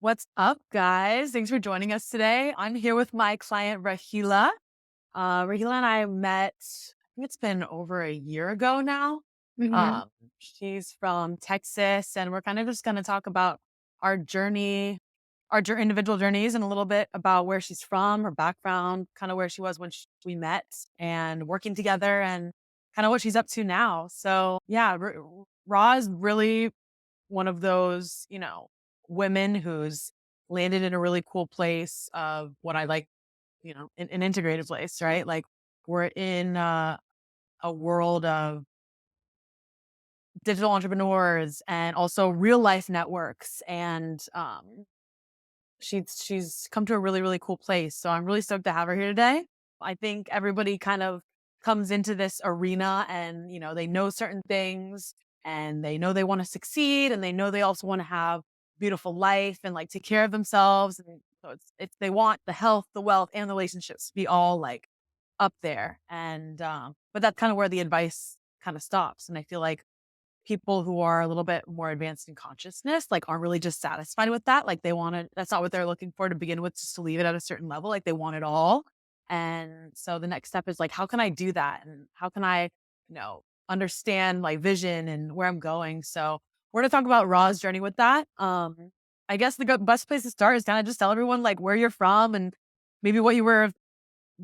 What's up, guys? Thanks for joining us today. I'm here with my client, Raheela. Raheela and I met, I think it's been over a year ago now. Mhm. She's from Texas, and we're kind of just going to talk about our journey, individual journeys, and a little bit about where she's from, her background, kind of where she was when we met, and working together, and kind of what she's up to now. So, yeah, Ra is really one of those, women who's landed in a really cool place of what I like, an integrated place, right? Like we're in a world of digital entrepreneurs and also real life networks. And she's come to a really, really cool place. So I'm really stoked to have her here today. I think everybody kind of comes into this arena and, they know certain things and they know they want to succeed and they know they also want to have beautiful life and like take care of themselves. And so it's they want the health, the wealth, and the relationships to be all like up there. And but that's kind of where the advice kind of stops. And I feel like people who are a little bit more advanced in consciousness, like, aren't really just satisfied with that. Like, they want to, that's not what they're looking for to begin with, just to leave it at a certain level. Like, they want it all. And so the next step is like, how can I do that? And how can I, understand like vision and where I'm going? So we're going to talk about Ra's journey with that. I guess the best place to start is kind of just tell everyone like where you're from and maybe what you were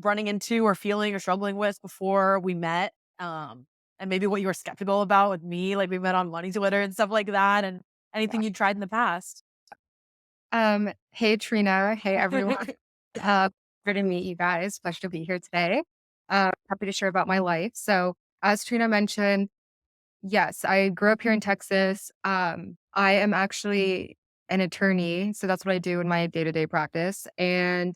running into or feeling or struggling with before we met. And maybe what you were skeptical about with me, like we met on Money Twitter and stuff like that, and Yeah. anything you tried in the past. Hey Trina. Hey everyone. Uh, Good to meet you guys. Pleasure to be here today. Happy to share about my life. So, as Trina mentioned, yes, I grew up here in Texas. I am actually an attorney, so that's what I do in my day to day practice. And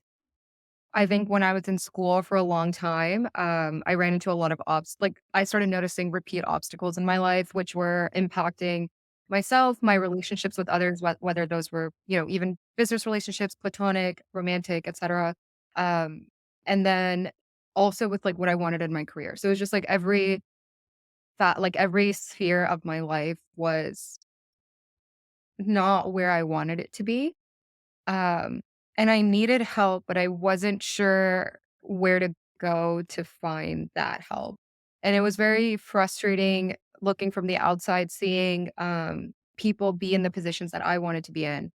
I think when I was in school for a long time, I ran into a lot of like I started noticing repeat obstacles in my life, which were impacting myself, my relationships with others, whether those were, even business relationships, platonic, romantic, etc. Um, and then also with like what I wanted in my career. So it was just like every sphere of my life was not where I wanted it to be. Um, and I needed help, but I wasn't sure where to go to find that help. And it was very frustrating looking from the outside, seeing people be in the positions that I wanted to be in.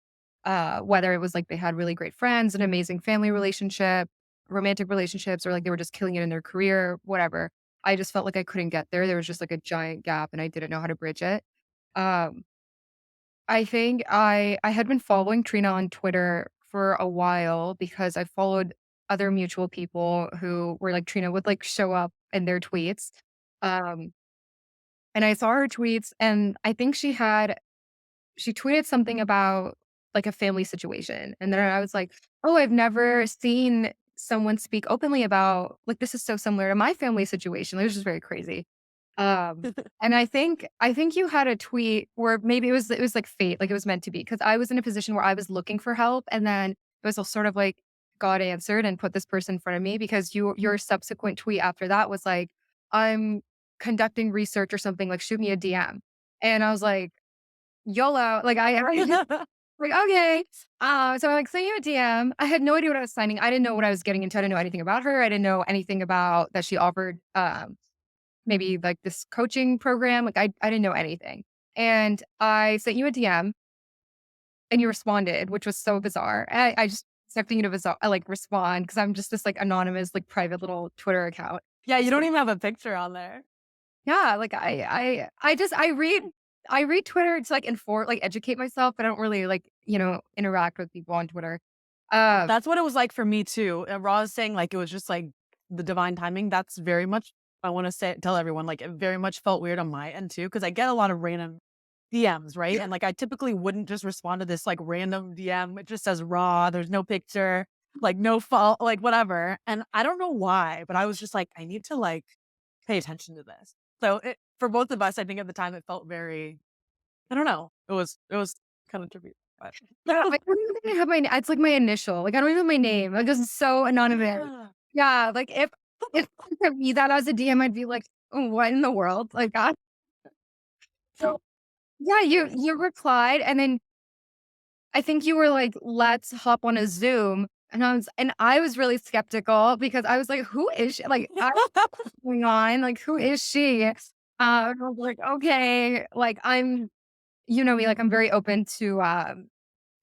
Whether it was like they had really great friends, an amazing family relationship, romantic relationships, or like they were just killing it in their career, whatever. I just felt like I couldn't get there. There was just like a giant gap and I didn't know how to bridge it. Um, I think I had been following Trina on Twitter for a while because I followed other mutual people who were like Trina would like show up in their tweets. Um, and I saw her tweets and I think she tweeted something about like a family situation. And then I was like, oh, I've never seen someone speak openly about like this is so similar to my family situation. It was just very crazy. Um, and I think you had a tweet where maybe it was like fate, like it was meant to be because I was in a position where I was looking for help, and then it was a sort of like God answered and put this person in front of me because your subsequent tweet after that was like, I'm conducting research or something, like shoot me a DM. And I was like, YOLO, like like, okay. So I like sent you a DM. I had no idea what I was signing. I didn't know what I was getting into. I didn't know anything about her. I didn't know anything about that she offered maybe like this coaching program. Like I didn't know anything. And I sent you a DM and you responded, which was so bizarre. And I just expecting you to like respond because I'm just this like anonymous, like private little Twitter account. Yeah, you So don't even have a picture on there. yeah, like I read Twitter to like inform, like educate myself, but I don't really like, interact with people on Twitter. Uh That's what it was like for me too. Raw is saying like it was just like the divine timing. That's very much, I want to tell everyone, like it very much felt weird on my end too, because I get a lot of random DMs, right? And like I typically wouldn't just respond to this like random DM. It just says raw, there's no picture, like no fault, like whatever. And I don't know why, but I was just like, I need to like pay attention to this. So for both of us, I think at the time it felt very, I don't know. It was kind of trippy. But yeah, I don't even have it's like my initial. Like I don't even have my name. Like this is so anonymous. yeah. Yeah, like if I could read that as a DM, I'd be like, "Oh, what in the world?" Like that. So yeah, you replied and then I think you were like, "Let's hop on a Zoom," and I was really skeptical because I was like, "Who is she?" Like, I what's going on? Like, who is she? I was like, "Okay." Like, you know me, like, I'm very open to,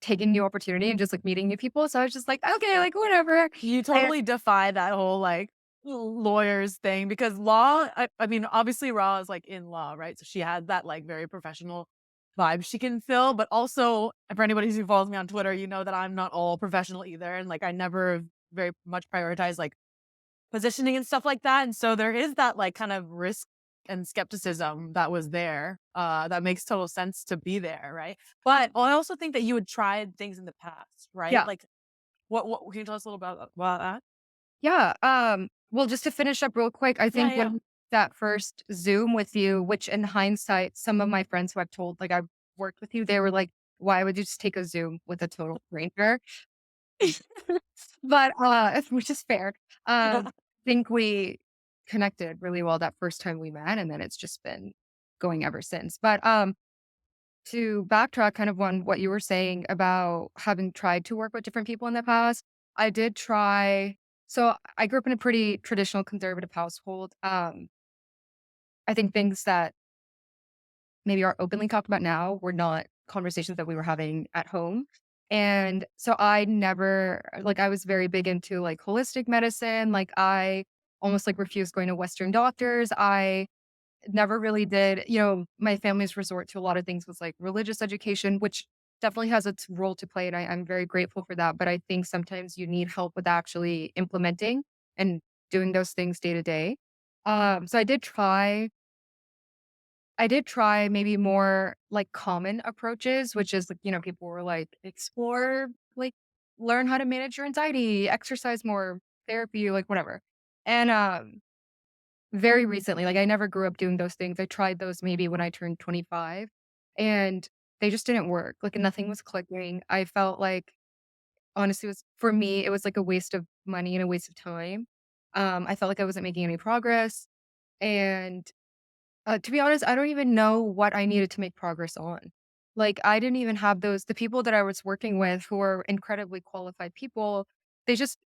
taking new opportunity and just, like, meeting new people, so I was just like, "Okay, like, whatever." You And totally defy that whole, like, lawyers thing because law I mean, obviously, Raw is, like, in law, right? So she had that, like, very professional vibe she can fill, but also, for anybody who follows me on Twitter, you know that I'm not all professional either, and, like, I never very much prioritize, like, positioning and stuff like that, and so there is that, like, kind of risk and skepticism that was there, that makes total sense to be there, right? But I also think that you had tried things in the past, right? yeah. Like, what can you tell us a little about that? Yeah, well, just to finish up real quick, I Yeah, think yeah. when that first Zoom with you, which in hindsight, some of my friends who I've told, like, I've worked with you, they were like, "Why would you just take a Zoom with a total stranger?" But, which is fair. Think we connected really well that first time we met, and then it's just been going ever since. But, to backtrack kind of on what you were saying about having tried to work with different people in the past, I did try so I grew up in a pretty traditional conservative household. I think things that maybe are openly talked about now were not conversations that we were having at home. And so I never like I was very big into like holistic medicine. Like I almost like refused going to Western doctors. I never really did, my family's resort to a lot of things was like religious education, which definitely has its role to play. And I'm very grateful for that. But I think sometimes you need help with actually implementing and doing those things day to day. So I did try maybe more like common approaches, which is like, people were like, explore, like, learn how to manage your anxiety, exercise more, therapy, like, whatever. And very recently, like, I never grew up doing those things. I tried those maybe when I turned 25 and they just didn't work. Like, nothing was clicking. I felt like, honestly, for me, it was like a waste of money and a waste of time. I felt like I wasn't making any progress. And to be honest, I don't even know what I needed to make progress on. Like, I didn't even have the people that I was working with who are incredibly qualified people,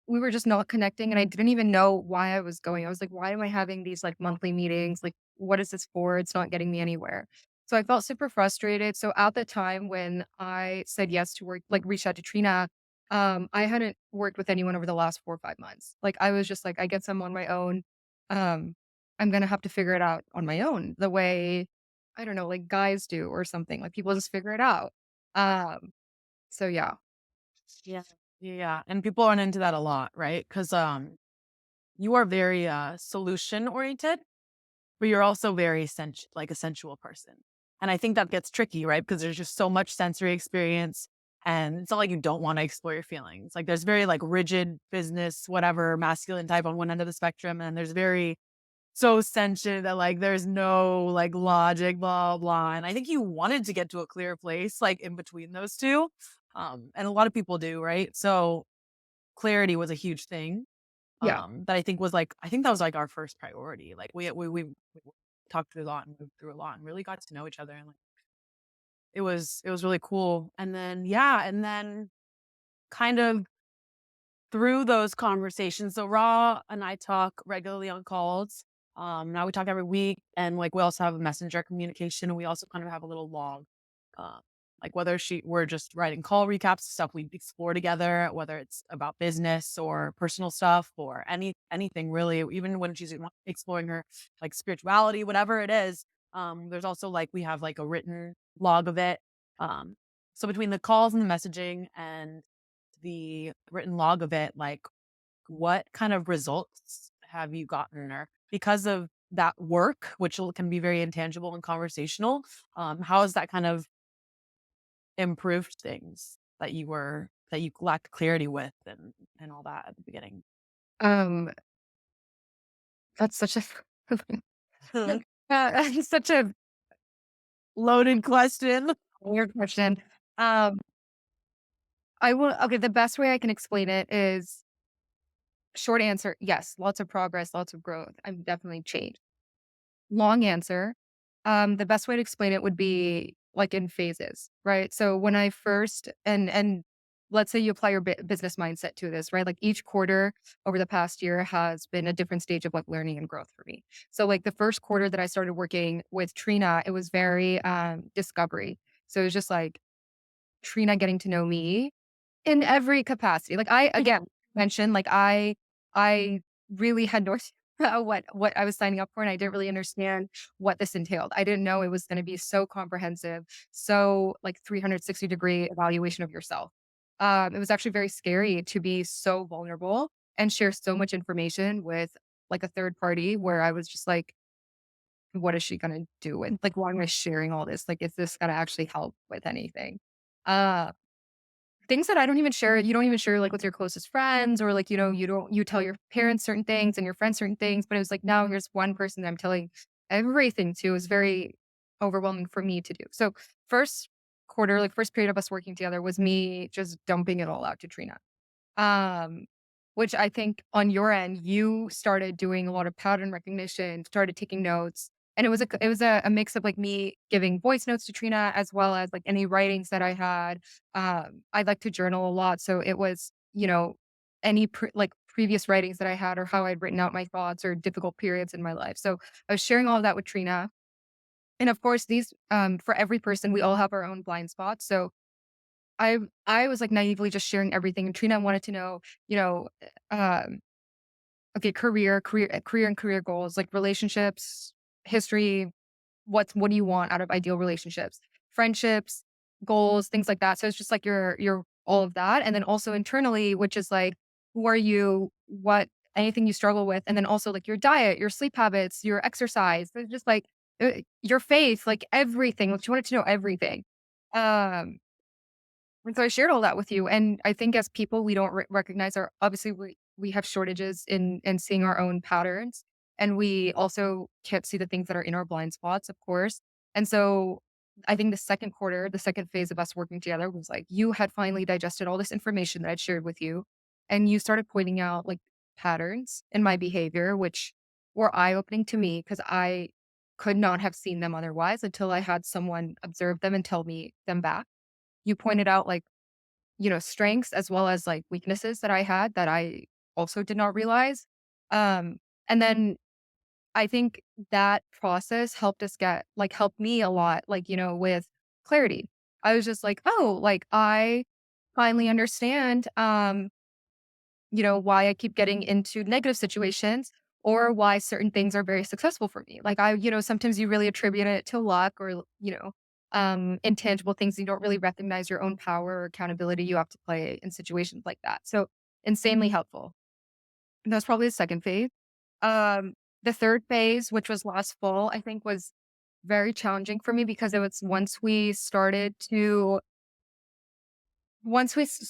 we were just not connecting. And I didn't even know why I was going. I was like, why am I having these like monthly meetings? Like, what is this for? It's not getting me anywhere. So I felt super frustrated. So at the time when I said yes to work, like reached out to Trina, I hadn't worked with anyone over the last 4 or 5 months. Like I was just like, I guess I'm on my own. Um, I'm gonna have to figure it out on my own the way, I don't know, like guys do or something, like people just figure it out. Um, so yeah. Yeah. Yeah, and people run into that a lot, right? Because you are very, solution oriented, but you're also very like, a sensual person. And I think that gets tricky, right? Because there's just so much sensory experience, and it's not like you don't wanna explore your feelings. Like, there's very, like, rigid business, whatever, masculine type on one end of the spectrum, and there's very so sentient that, like, there's no, like, logic, blah, blah, and I think you wanted to get to a clear place, like, in between those 2, and a lot of people do, right? So, clarity was a huge thing, Yeah. that I think was, like I think that was, like, our first priority, like, we talked through a lot and moved through a lot and really got to know each other, and, like, it was really cool, and then yeah, and then kind of through those conversations, so Raw and I talk regularly on calls. Now we talk every week, and like we also have a messenger communication, and we also kind of have a little log, uh, like whether we're just writing call recaps, stuff we explore together, whether it's about business or personal stuff or anything really. Even when she's exploring her like spirituality, whatever it is. There's also like we have like a written log of it. Um, so between the calls and the messaging and the written log of it, like, what kind of results have you gotten or because of that work, which can be very intangible and conversational, how has that kind of improved things that you lacked clarity with and all that at the beginning? Um, that's such a it's such a Loaded question. weird question. Um, I will okay, the best way I can explain it is short answer, yes, lots of progress, lots of growth. I'm definitely changed. Long answer, the best way to explain it would be like in phases, right? So when I first and let's say you apply your business mindset to this, right? Like each quarter over the past year has been a different stage of like learning and growth for me. So like the first quarter that I started working with Trina, it was very discovery. So it was just like Trina getting to know me in every capacity. Like I again mentioned, like I really had no idea what I was signing up for, and I didn't really understand what this entailed. I didn't know it was going to be so comprehensive, so like 360-degree evaluation of yourself. It was actually very scary to be so vulnerable and share so much information with like a third party where I was just like, what is she gonna do? And like, why am I sharing all this? Like, is this gonna actually help with anything? Uh, Things that I don't even share, you don't even share, like, with your closest friends or, like, you tell your parents certain things and your friends certain things, but it was like, now here's one person that I'm telling everything to is very overwhelming for me to do. So, first quarter, like, first period of us working together was me just dumping it all out to Trina. Um, which I think on your end, you started doing a lot of pattern recognition, started taking notes, and it was a mix of like me giving voice notes to Trina as well as like any writings that I had. I like to journal a lot, so it was any like previous writings that I had or how I'd written out my thoughts or difficult periods in my life. So I was sharing all of that with Trina, and of course, these for every person, we all have our own blind spots. So I was, like, naively just sharing everything, and Trina wanted to know, you know, um, okay, career and career goals, like relationships, history, what do you want out of ideal relationships, friendships, goals, things like that. So it's just like your all of that, and then also internally, which is like, who are you? What anything you struggle with, and then also like your diet, your sleep habits, your exercise. It's just like your faith, like everything. Like she wanted to know everything. Um, and so I shared all that with you, and I think as people, we don't recognize our obviously, we have shortages in seeing our own patterns, and we also can't see the things that are in our blind spots, of course. And so I think the second quarter, the second phase of us working together was like, you had finally digested all this information that I'd shared with you, and you started pointing out, like, patterns in my behavior, which were eye-opening to me because I could not have seen them otherwise until I had someone observe them and tell me them back. You pointed out, like, strengths as well as, like, weaknesses that I had that I also did not realize. And then I think that process helped me a lot, like, with clarity. I was just like, "Oh, like, I finally understand, why I keep getting into negative situations or why certain things are very successful for me." Like sometimes you really attribute it to luck or, intangible things. You don't really recognize your own power or accountability you have to play in situations like that. So insanely helpful. And that's probably the second phase. Um, the third phase, which was last fall, I think was very challenging for me because it was so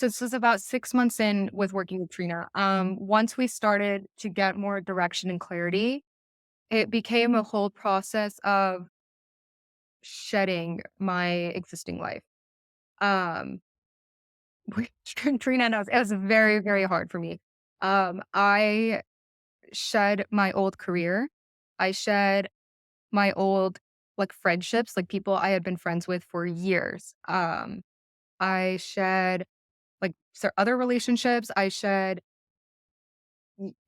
this was about 6 months in with working with Trina. Once we started to get more direction and clarity, it became a whole process of shedding my existing life. Um, which Trina knows it was very, very hard for me. I shed my old career. I shed my old like friendships, like people I had been friends with for years. I shed like other relationships. I shed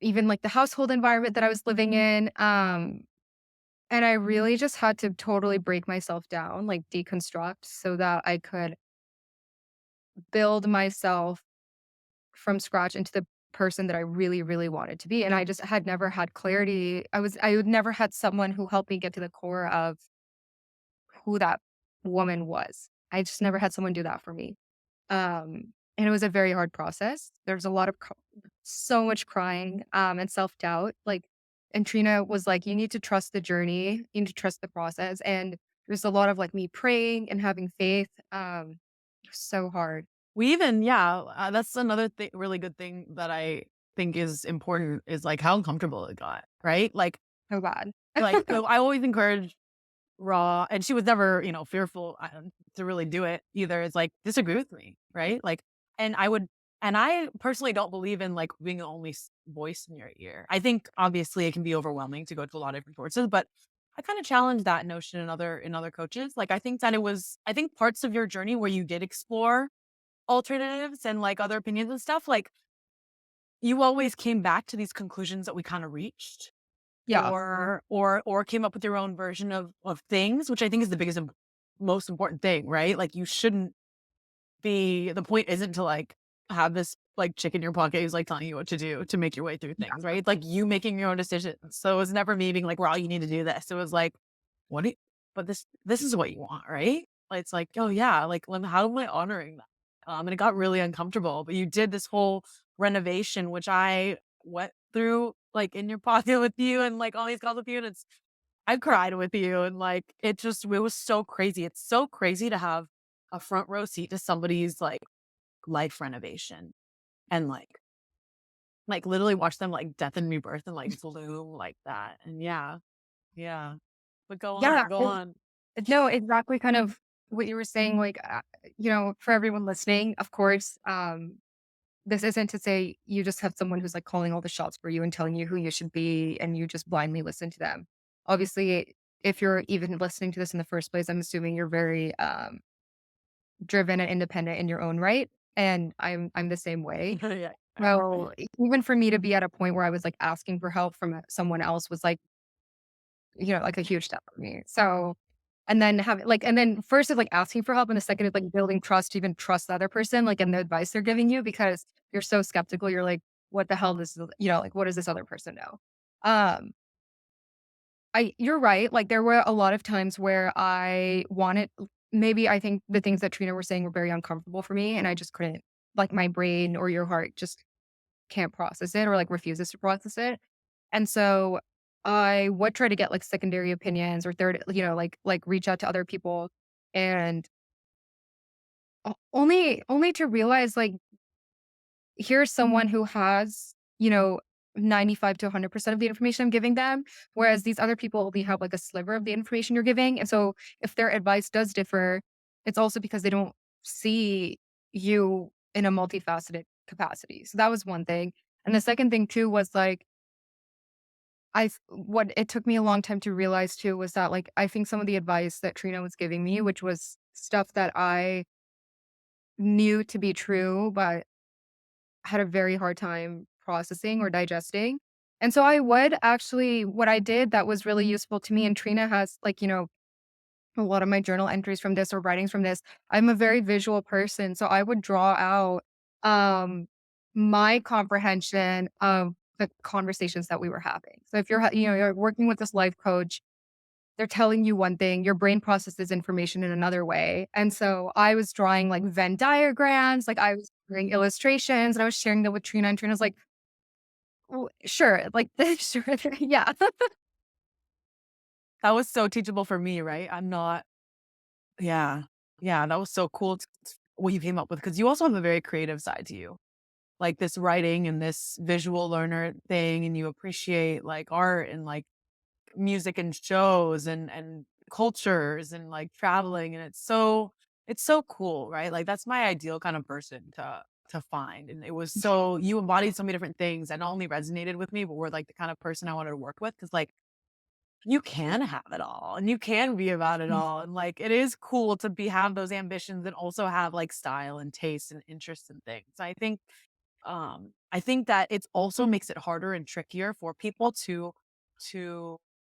even like the household environment that I was living in. And I really just had to totally break myself down, like deconstruct so that I could build myself from scratch into the person that I really, really wanted to be. And I just had never had clarity. I had never had someone who helped me get to the core of who that woman was. I just never had someone do that for me. And it was a very hard process. There's a lot of so much crying, and self-doubt, like and Trina was like, "You need to trust the journey, you need to trust the process," and there's a lot of, like, me praying and having faith, it was so hard. We even yeah, that's another really good thing that I think is important is, like, how uncomfortable it got, right? So bad. I always encourage Raw and she was never, fearful, to really do it either. It's like, "Disagree with me," right? And I would and I personally don't believe in, like, being the only voice in your ear. I think, obviously, it can be overwhelming to go to a lot of different sources, but I kind of challenge that notion in other coaches. Like I think that I think parts of your journey where you did explore alternatives and like other opinions and stuff, like you always came back to these conclusions that we kind of reached Yeah. or came up with your own version of things, which I think is the most important thing, right? Like you shouldn't the point isn't to like have this like chick in your pocket who's like telling you what to do to make your way through things, right? It's like you making your own decisions. So it was never me being like, well, you need to do this. It was like, what do you, but this is what you want, right? Like, it's like, oh yeah, like how am I honoring that? And it got really uncomfortable. But you did this whole renovation, which I went through like in your pocket with you and like all these calls with you. And I cried with you and like it was so crazy. It's so crazy to have a front row seat to somebody's like life renovation and like literally watch them like death and rebirth and like bloom like that. And yeah, yeah. But Yeah. go on. No, exactly kind of what you were saying, like, for everyone listening, of course, this isn't to say you just have someone who's like calling all the shots for you and telling you who you should be and you just blindly listen to them. Obviously, if you're even listening to this in the first place, I'm assuming you're very driven and independent in your own right. And I'm the same way. Yeah. So even for me to be at a point where I was like asking for help from someone else was like, like a huge step for me. So and then have like and then first is like asking for help and the second is like building trust to even trust the other person, like in the advice they're giving you because you're so skeptical. You're like, what the hell like what does this other person know? Um, you're right. Like there were a lot of times where I wanted maybe I think the things that Trina were saying were very uncomfortable for me and I just couldn't like my brain or your heart just can't process it or like refuses to process it. And so I would try to get like secondary opinions or third, like reach out to other people and only to realize like here's someone who has, 95 to 100% of the information I'm giving them, whereas these other people only have like a sliver of the information you're giving. And so if their advice does differ, it's also because they don't see you in a multifaceted capacity. So that was one thing. And the second thing too was like what it took me a long time to realize too was that like I think some of the advice that Trina was giving me, which was stuff that I knew to be true, but had a very hard time processing or digesting. And so I would actually what I did that was really useful to me, and Trina has like, a lot of my journal entries from this or writings from this. I'm a very visual person, so I would draw out um my comprehension of the conversations that we were having. So if you're working with this life coach, they're telling you one thing, your brain processes information in another way. And so I was drawing like Venn diagrams, like I was doing illustrations and I was sharing them with Trina and Trina's like, well, sure, like sure, yeah. That was so teachable for me, right? I'm not yeah. Yeah, that was so cool what you came up with because you also have a very creative side to you. Like this writing and this visual learner thing and you appreciate like art and like music and shows and cultures and like traveling and it's so cool, right? Like that's my ideal kind of person to find. And it was so you embodied so many different things that not only resonated with me, but were like the kind of person I wanted to work with. Cause like you can have it all and you can be about it all. And like it is cool to be have those ambitions and also have like style and taste and interest in things. I think that it also makes it harder and trickier for people to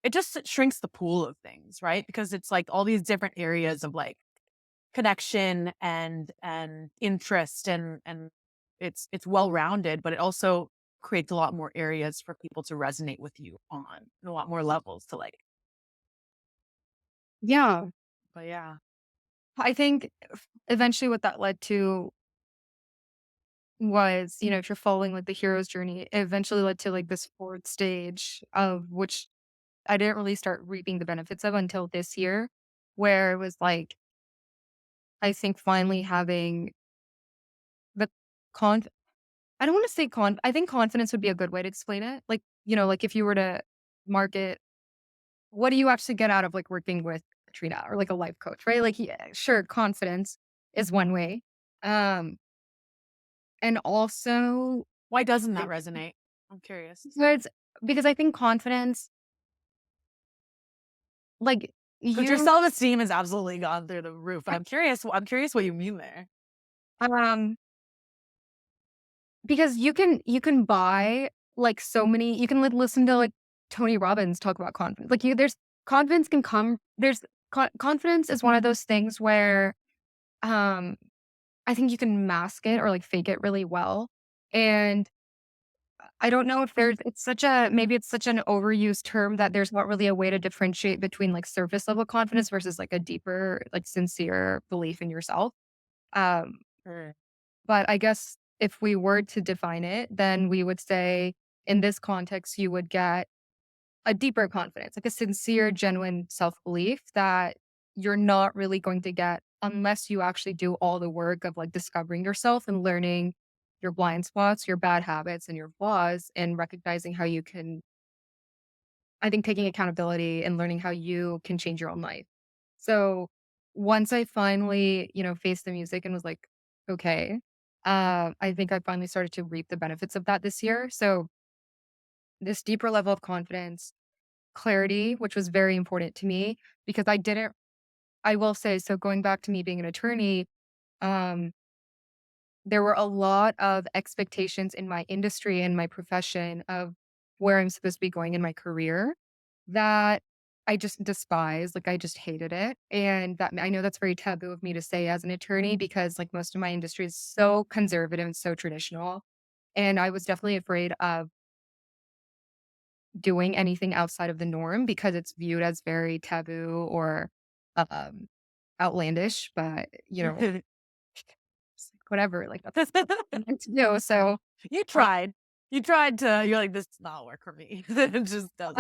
it just shrinks the pool of things, right? Because it's like all these different areas of like connection and interest and it's well rounded, but it also creates a lot more areas for people to resonate with you on and a lot more levels to like Yeah. but yeah. I think eventually what that led to was, if you're following like the hero's journey, it eventually led to like this fourth stage of which I didn't really start reaping the benefits of until this year, where it was like, I think finally having the con I don't want to say I think confidence would be a good way to explain it. Like, like if you were to market, what do you actually get out of like working with Trina or like a life coach, right? Like, yeah, sure, confidence is one way. Um, and also Why doesn't that resonate? I'm curious. because because I think confidence like, Because your you self-esteem has absolutely gone through the roof. I'm curious what you mean there. um, because you can buy, like, so many you can, like, listen to, like, Tony Robbins talk about confidence. Like, you there's confidence can come there's confidence is one of those things where, um, I think you can mask it or, like, fake it really well, and I don't know if there's it's such a maybe it's such an overused term that there's not really a way to differentiate between, like, surface level confidence versus, like, a deeper, like, sincere belief in yourself. Um, Sure. but I guess if we were to define it, then we would say in this context, you would get a deeper confidence, like a sincere, genuine self belief that you're not really going to get unless you actually do all the work of like discovering yourself and learning your blind spots, your bad habits, and your flaws, and recognizing how you can, I think, taking accountability and learning how you can change your own life. So once I finally, faced the music and was like, okay, I think I finally started to reap the benefits of that this year. So this deeper level of confidence, clarity, which was very important to me because I will say, so going back to me being an attorney, um, there were a lot of expectations in my industry and my profession of where I'm supposed to be going in my career that I just despised. Like I just hated it. And that I know that's very taboo of me to say as an attorney because like most of my industry is so conservative and so traditional. And I was definitely afraid of doing anything outside of the norm because it's viewed as very taboo or um outlandish. But it's like, whatever, like that's what I meant to do. So You I tried. You're like, "This does not work for me." It just doesn't.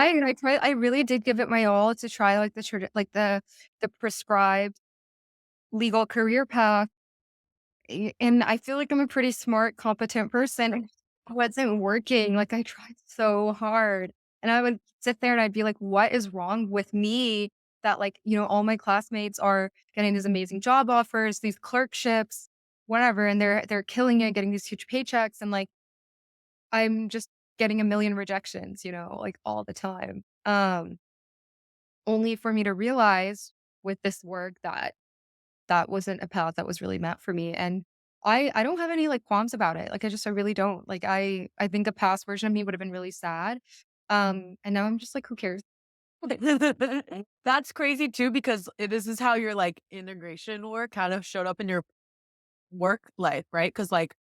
I really did give it my all to try like the prescribed legal career path. And I feel like I'm a pretty smart, competent person. It wasn't working. Like I tried so hard. And I would sit there and I'd be like, what is wrong with me? That like, all my classmates are getting these amazing job offers, these clerkships, whatever, and they're killing it, getting these huge paychecks. And like I'm just getting a million rejections, like all the time. Only for me to realize with this work that that wasn't a path that was really meant for me, and I don't have any, like, qualms about it, like, I really don't, like, I think a past version of me would've been really sad, and now I'm just like, "Who cares?" That's crazy too because this is how your, like, integration work kind of showed up in your work life, right? Because like,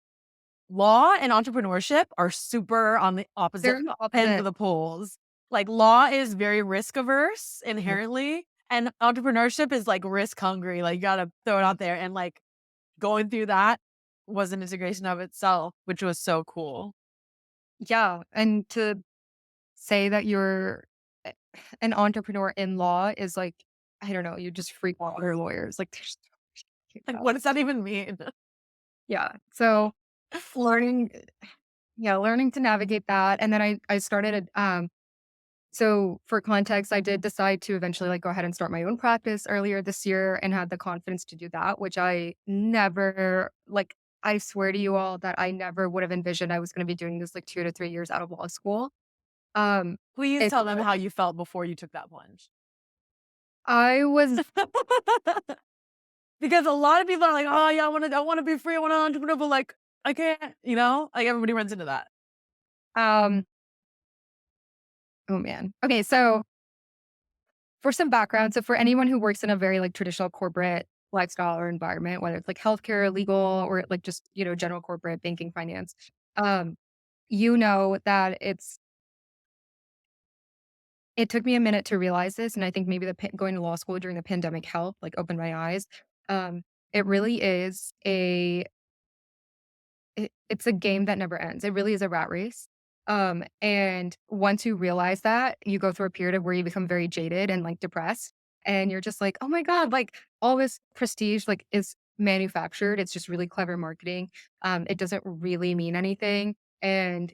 law and entrepreneurship are super on the opposite They're the ends of opposite. the poles. Like, law is very risk averse Mhm. inherently, and entrepreneurship is, like, risk hungry, like, you gotta throw it out there, and, like, going through that was an integration of itself, which was so cool. Yeah, and to say that you're a an entrepreneur in law is like, I don't know, you just freak water lawyers, like, there's so much Like, about what does that even mean? yeah, so learning learning to navigate that, and then I started so for context, I did decide to eventually like go ahead and start my own practice earlier this year and had the confidence to do that, which I never like I swear to you all that I never would have envisioned I was going to be doing this like 2 to 3 years out of law school. Um Please it tell them how you felt before you took that plunge. I was Because a lot of people are like, "Oh, yeah, I wanna be free, I want to entrepreneur," but, like, I can't, you know? Like, everybody runs into that. um oh man. Okay, so for some background, so for anyone who works in a very like traditional corporate lifestyle or environment, whether it's like healthcare, legal, or like just, general corporate banking, finance, um, you know that it took me a minute to realize this, and I think maybe going to law school during the pandemic helped, like, open my eyes. It really is it's a game that never ends. It really is a rat race. And once you realize that, you go through a period of where you become very jaded and like depressed, and you're just like, oh my god, like all this prestige like is manufactured. It's just really clever marketing. It doesn't really mean anything, and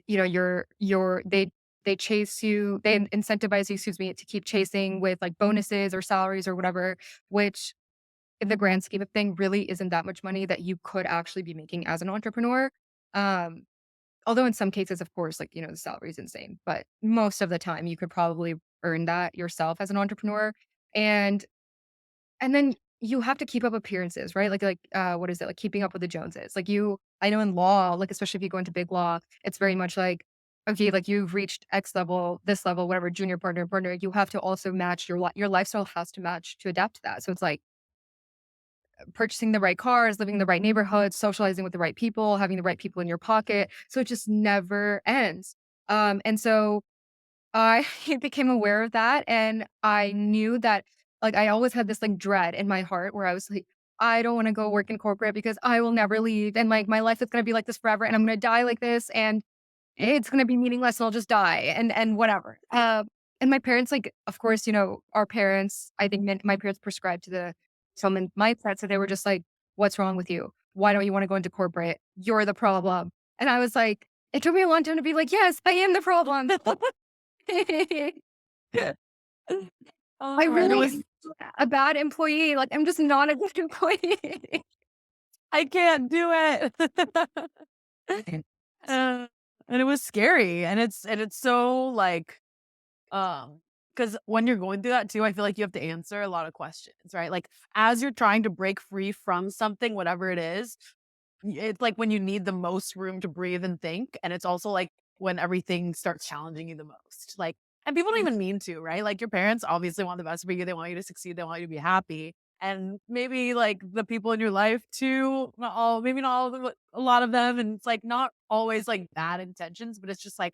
they chase you, they incentivize you, excuse me, to keep chasing with like bonuses or salaries or whatever, which in the grand scheme of thing really isn't that much money that you could actually be making as an entrepreneur. Um, Although in some cases, of course, like, the salary is insane, but most of the time you could probably earn that yourself as an entrepreneur. And and then you have to keep up appearances, right? What is it? Like keeping up with the Joneses. I know in law, like especially if you go into big law, it's very much like, okay, like you've reached X level, this level, whatever, junior partner, you have to also match your lifestyle has to match to adapt to that. So it's like purchasing the right cars, living in the right neighborhoods, socializing with the right people, having the right people in your pocket. So it just never ends. And so I became aware of that, and I knew that, like, I always had this, like, dread in my heart where I was like, "I don't wanna go work in corporate because I will never leave, and, like, my life is gonna be like this forever, and I'm gonna die like this, and it's gonna be meaningless, and I'll just die, and whatever." And my parents, like, of course, our parents, I think my parents prescribed to the Tillman mindset, so they were just like, "What's wrong with you? Why don't you wanna go into corporate? You're the problem." And I was like, it took me a long time to be like, "Yes, I am the problem." I Oh, and it really was am a bad employee, like, I'm just not a good employee. I can't do it. Uh, and it was scary, and it's so, like, because when you're going through that too, I feel like you have to answer a lot of questions, right? Like, as you're trying to break free from something, whatever it is, it's like when you need the most room to breathe and think, and it's also like when everything starts challenging you the most. Like, and people don't even mean to, right? Like your parents obviously want the best for you. They want you to succeed. They want you to be happy. And maybe like the people in your life too, not all, maybe not all, but a lot of them. And it's like not always like bad intentions, but it's just like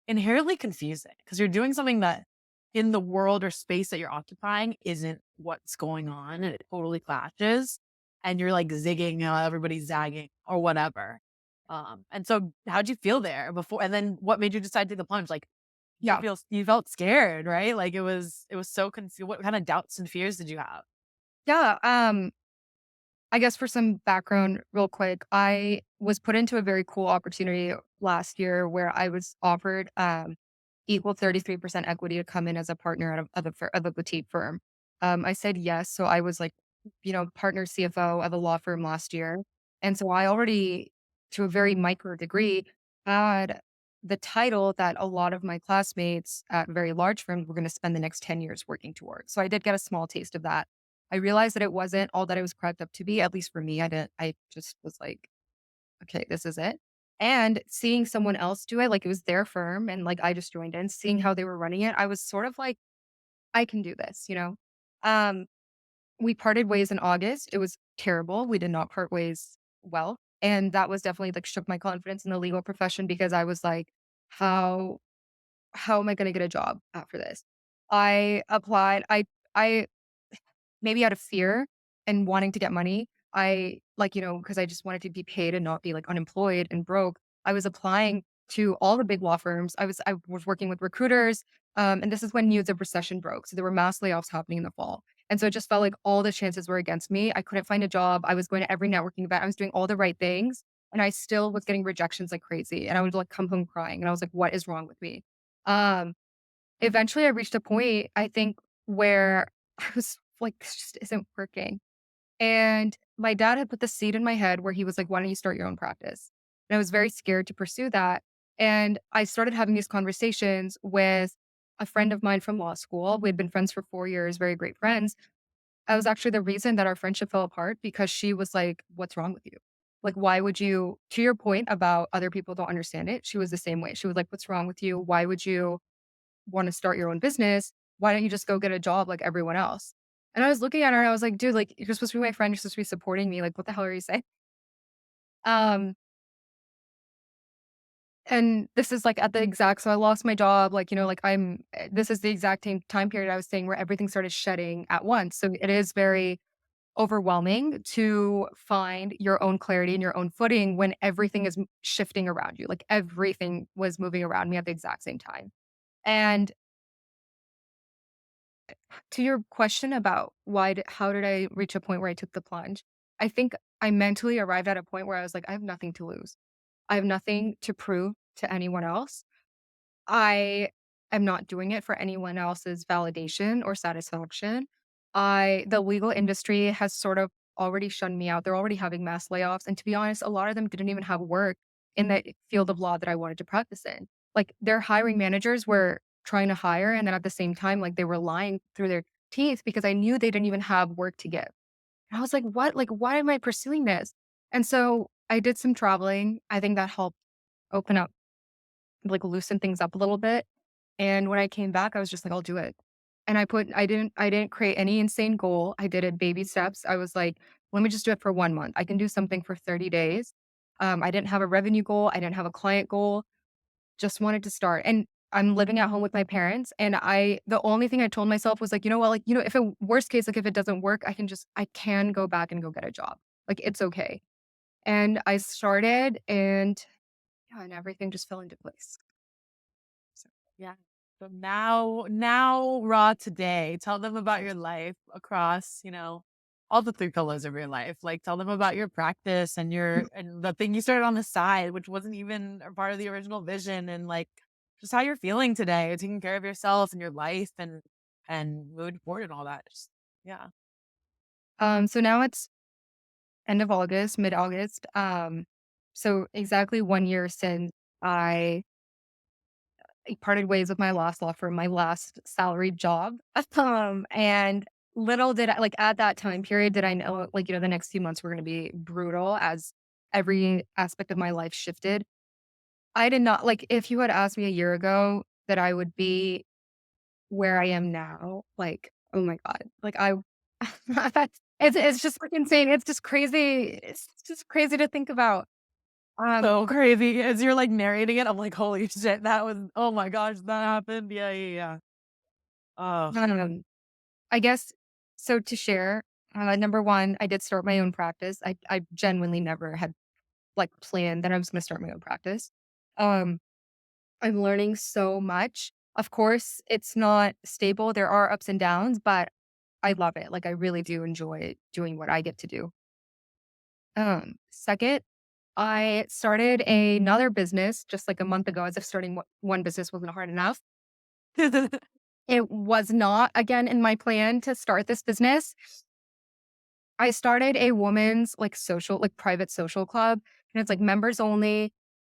inherently confusing because you're doing something that in the world or space that you're occupying isn't what's going on and it totally clashes and you're like zigging, everybody's zagging or whatever. And so how'd you feel there before? And then what made you decide to take the plunge? Like Yeah. you felt scared, right? Like it was so what kind of doubts and fears did you have? Yeah, I guess for some background real quick, I was put into a very cool opportunity last year where I was offered, equal 33% equity to come in as a partner of a boutique firm. I said yes, so I was like, partner CFO of a law firm last year, and so I already, to a very micro degree, had the title that a lot of my classmates at very large firms were gonna spend the next 10 years working towards. So I did get a small taste of that. I realized that it wasn't all that it was cracked up to be, at least for me. I just was like, "Okay, this is it." And seeing someone else do it, like, it was their firm and, like, I just joined in, seeing how they were running it, I was sort of like, "I can do this," you know? Um, we parted ways in August. It was terrible. We did not part ways well, and that was definitely, like, shook my confidence in the legal profession because I was like, "How how am I gonna get a job after this?" I applied. I maybe out of fear and wanting to get money, because I just wanted to be paid and not be, like, unemployed and broke, I was applying to all the big law firms. I was working with recruiters, and this is when news of recession broke, so there were mass layoffs happening in the fall, and so it just felt like all the chances were against me. I couldn't find a job. I was going to every networking event. I was doing all the right things, and I still was getting rejections like crazy, and I would, like, come home crying, and I was like, "What is wrong with me?" Um Eventually, I reached a point, I think, where I was like, "This just isn't working." And my dad had put the seed in my head where he was like, "Why don't you start your own practice?" And I was very scared to pursue that. And I started having these conversations with a friend of mine from law school. We had been friends for 4 years, very great friends. I was actually the reason that our friendship fell apart because she was like, "What's wrong with you? Like, why would you," to your point about other people don't understand it, she was the same way. She was like, "What's wrong with you? Why would you want to start your own business, why don't you just go get a job like everyone else?" And I was looking at her and I was like, "Dude, like, you're supposed to be my friend. You're supposed to be supporting me. Like, what the hell are you saying?" Um, and this is like at the exact, so I lost my job. Like, this is the exact same time period I was saying where everything started shedding at once. So it is very overwhelming to find your own clarity and your own footing when everything is shifting around you. Like everything was moving around me at the exact same time. And to your question about how did I reach a point where I took the plunge? I think I mentally arrived at a point where I was like, I have nothing to lose. I have nothing to prove to anyone else. I am not doing it for anyone else's validation or satisfaction. The legal industry has sort of already shunned me out. They're already having mass layoffs. And to be honest, a lot of them didn't even have work in the field of law that I wanted to practice in. Like their hiring managers were trying to hire, and then at the same time, like they were lying through their 15th because I knew they didn't even have work to give. And I was like, what? Like, why am I pursuing this? And so I did some traveling. I think that helped open up, like loosen things up a little bit. And when I came back, I was just like, I'll do it. And I didn't create any insane goal. I did it baby steps. I was like, let me just do it for 1 month. I can do something for 30 days. I didn't have a revenue goal. I didn't have a client goal. Just wanted to start. And I'm living at home with my parents. And the only thing I told myself was like, you know what, like, if it worst case, like if it doesn't work, I can go back and go get a job. Like it's okay. And I started and yeah, and everything just fell into place. So, Yeah. So now raw today, tell them about your life across, all the 3 pillars of your life. Like, tell them about your practice and the thing you started on the side, which wasn't even a part of the original vision, and, like, just how you're feeling today, taking care of yourself and your life and moving forward and all that. Just yeah. so now it's end of August, mid August. So exactly 1 year since I parted ways with my last law firm, my last salaried job. And little did I like at that time period did I know like, the next few months were gonna be brutal as every aspect of my life shifted. I did not like if you had asked me a year ago that I would be where I am now, like, oh my God. Like I it's just like insane. It's just crazy. It's just crazy to think about. Um, So crazy. As you're, like, narrating it, I'm like, "Holy shit, that was oh my gosh, that happened." Yeah, yeah, yeah. Oh. um, I guess so to share, number one, I did start my own practice. I genuinely never had like planned that I was gonna start my own practice. Um, I'm learning so much. Of course, it's not stable. There are ups and downs, but I love it. Like I really do enjoy doing what I get to do. Second, I started another business just like a month ago, as if starting one business wasn't hard enough. It was not again in my plan to start this business. I started a woman's like social, like private social club, and it's like members only.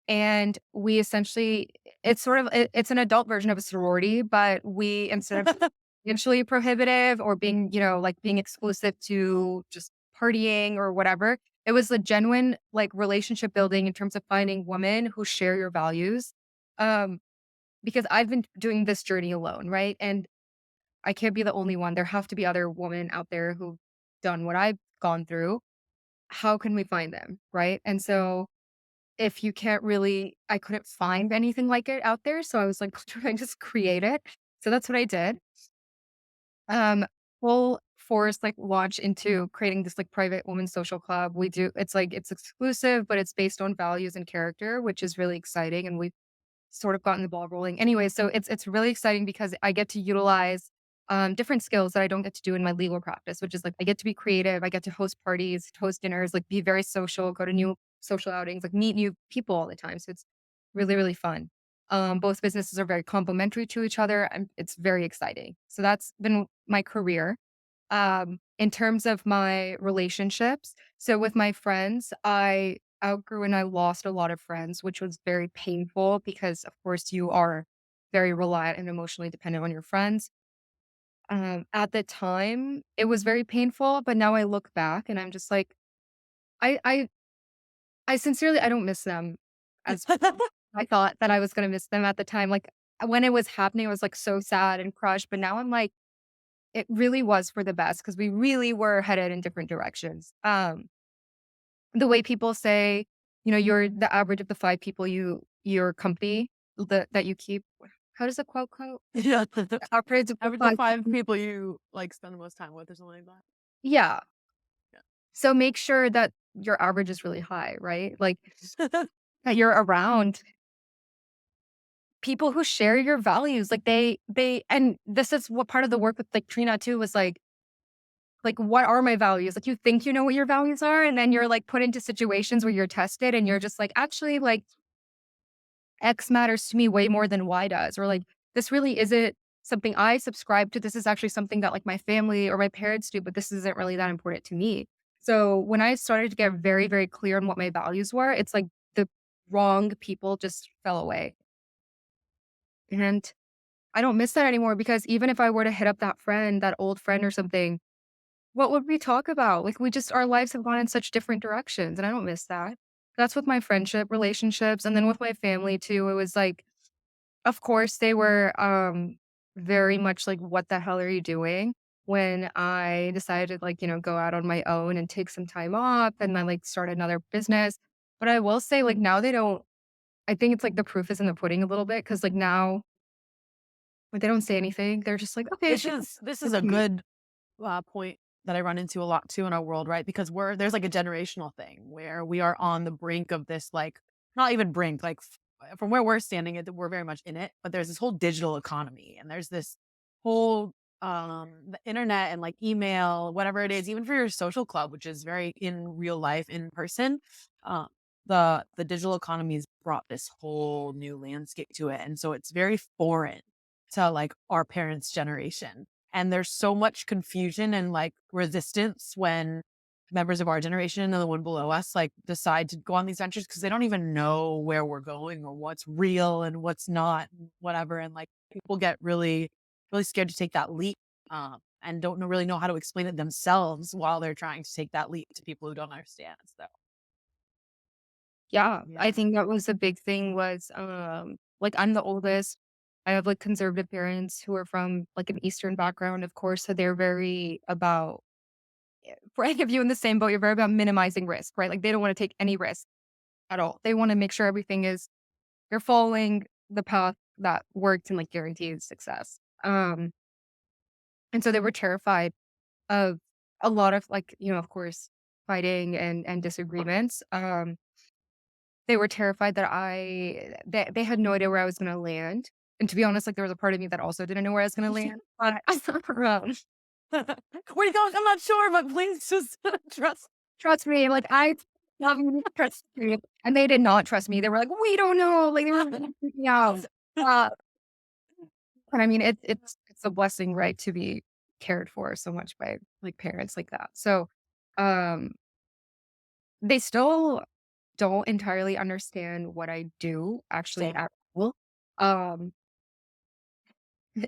And we essentially, it's sort of, it's an adult version of a sorority, but we, instead of financially prohibitive or being, like being exclusive to just partying or whatever, it was a genuine like relationship building in terms of finding women who share your values. Um, because I've been doing this journey alone, right? And I can't be the only one. There have to be other women out there who've done what I've gone through. How can we find them? Right. And so if you can't really, I couldn't find anything like it out there. So I was like, should I just create it? So that's what I did. Um, full force like launch into creating this like private women's social club. It's like it's exclusive, but it's based on values and character, which is really exciting. And we sort of gotten the ball rolling. Anyway, so it's really exciting because I get to utilize different skills that I don't get to do in my legal practice, which is like I get to be creative, I get to host parties, host dinners, like be very social, go to new social outings, like meet new people all the time. So it's really, really fun. Both businesses are very complementary to each other, and it's very exciting. So that's been my career. In terms of my relationships, so with my friends, I outgrew and I lost a lot of friends, which was very painful because, of course, you are very reliant and emotionally dependent on your friends. At the time, it was very painful, but now I look back and I'm just like, I, I, I sincerely, I don't miss them as I thought that I was going to miss them at the time. Like when it was happening, I was like so sad and crushed, but now I'm like, it really was for the best because we really were headed in different directions. The way people say, you're the average of the 5 people your company that you keep. How does the quote go? Yeah, the Average of the average of 5 5 people. people you, like, spend the most time with or something like that. Yeah. Yeah. So make sure that your average is really high, right? Like that you're around people who share your values. Like they and this is what part of the work with like Trina too was like what are my values? Like you think you know what your values are and then you're like put into situations where you're tested and you're just like actually like X matters to me way more than Y does, or like, this really isn't something I subscribe to. This is actually something that like my family or my parents do, but this isn't really that important to me. So when I started to get very, very clear on what my values were, it's like the wrong people just fell away. And I don't miss that anymore because even if I were to hit up that friend, that old friend or something, what would we talk about? Like, we just our lives have gone in such different directions, and I don't miss that. That's with my friendship relationships, and then with my family too, it was like, of course, they were, very much like, "What the hell are you doing?" When I decided to, like, go out on my own and take some time off and then, like, start another business. But I will say, like, now they don't I think it's like the proof is in the pudding a little bit because like, now, like, they don't say anything. They're just like, "Okay, she This is that's a me." good point that I run into a lot too in our world, right? Because there's like a generational thing where we are on the brink of this, like, not even brink, like from where we're standing, we're very much in it. But there's this whole digital economy, and there's this whole the internet and like email, whatever it is, even for your social club, which is very in real life, in person. Um, the digital economy has brought this whole new landscape to it, and so it's very foreign to like our parents' generation, and there's so much confusion and like resistance when members of our generation and the one below us like decide to go on these ventures because they don't even know where we're going or what's real and what's not, and whatever. And like people get really, really scared to take that leap, and don't really know how to explain it themselves while they're trying to take that leap to people who don't understand. So, Yeah, I yeah. think that was a big thing was, like, I'm the oldest. I have, like, conservative parents who are from, like, an Eastern background, of course, so they're very about for any of you in the same boat, you're very about minimizing risk, right? Like, they don't wanna take any risk at all. They wanna make sure everything is you're following the path that worked and, like, guarantees success. And so they were terrified of a lot of, like, of course, fighting and disagreements. They were terrified that they had no idea where I was gonna land, and to be honest, like, there was a part of me that also didn't know where I was gonna land, but, um, Where are you going? I'm not sure, but please just trust. trust me, like, I love you, trust me, and they did not trust me, they were like, "We don't know," like, they were freaking me out, uh, but I mean, it's a blessing, right, to be cared for so much by, like, parents like that, so, um, they still don't entirely understand what I do actually Same. at all, um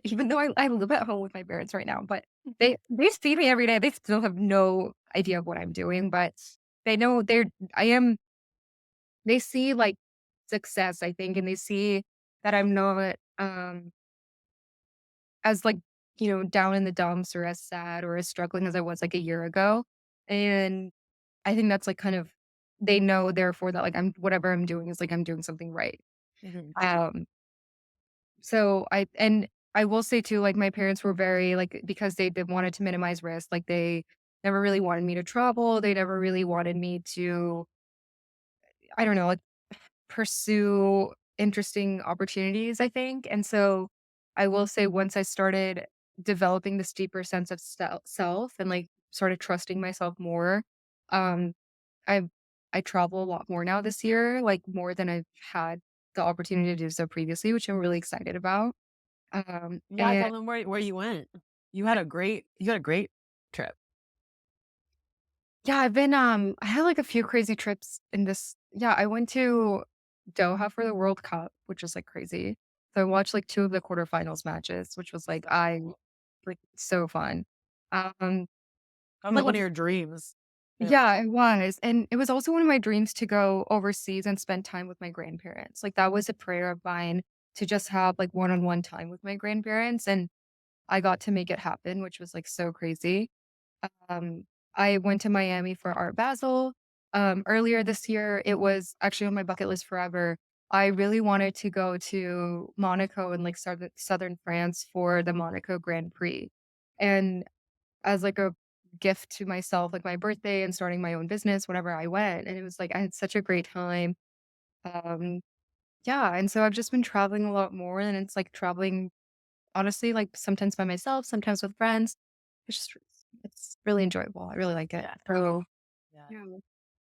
even though I live at home with my parents right now, but they see me every day. They still have no idea of what I'm doing, but they know I am they see, like, success, I think, and they see that I'm not, as, like, down in the dumps or as sad or as struggling as I was, like, a year ago, and I think that's, like, kind of they know therefore that, like, whatever I'm doing is, like, I'm doing something right. Mhm. Um So I will say too, like, my parents were very, like because they did wanted to minimize risk, like, they never really wanted me to travel, they never really wanted me to, I don't know, like, pursue interesting opportunities, I think, and so, I will say once I started developing this deeper sense of self and, like, started trusting myself more, um, I I travel a lot more now this year, like, more than I've had the opportunity to do so previously, which I'm really excited about. Yeah, And tell them where you went. You had a great trip. yeah, I had like a few crazy trips in this. Yeah, I went to Doha for the World Cup, which was like crazy. So I watched like two of the quarterfinals matches, which was like, like so fun. Um, Sounds but like like, one of your dreams. Yeah. yeah, it was. And it was also one of my dreams to go overseas and spend time with my grandparents. Like that was a prayer of mine to just have like one-on-one time with my grandparents. And I got to make it happen, which was like so crazy. Um, I went to Miami for Art Basel. Earlier this year, it was actually on my bucket list forever. I really wanted to go to Monaco and like southern France for the Monaco Grand Prix. And as like a gift to myself, like my birthday and starting my own business, whenever I went. And it was like I had such a great time. Um, yeah. And so I've just been traveling a lot more and it's like traveling honestly, like sometimes by myself, sometimes with friends. It's just it's really enjoyable. I really like it. Yeah. So, Yeah. yeah.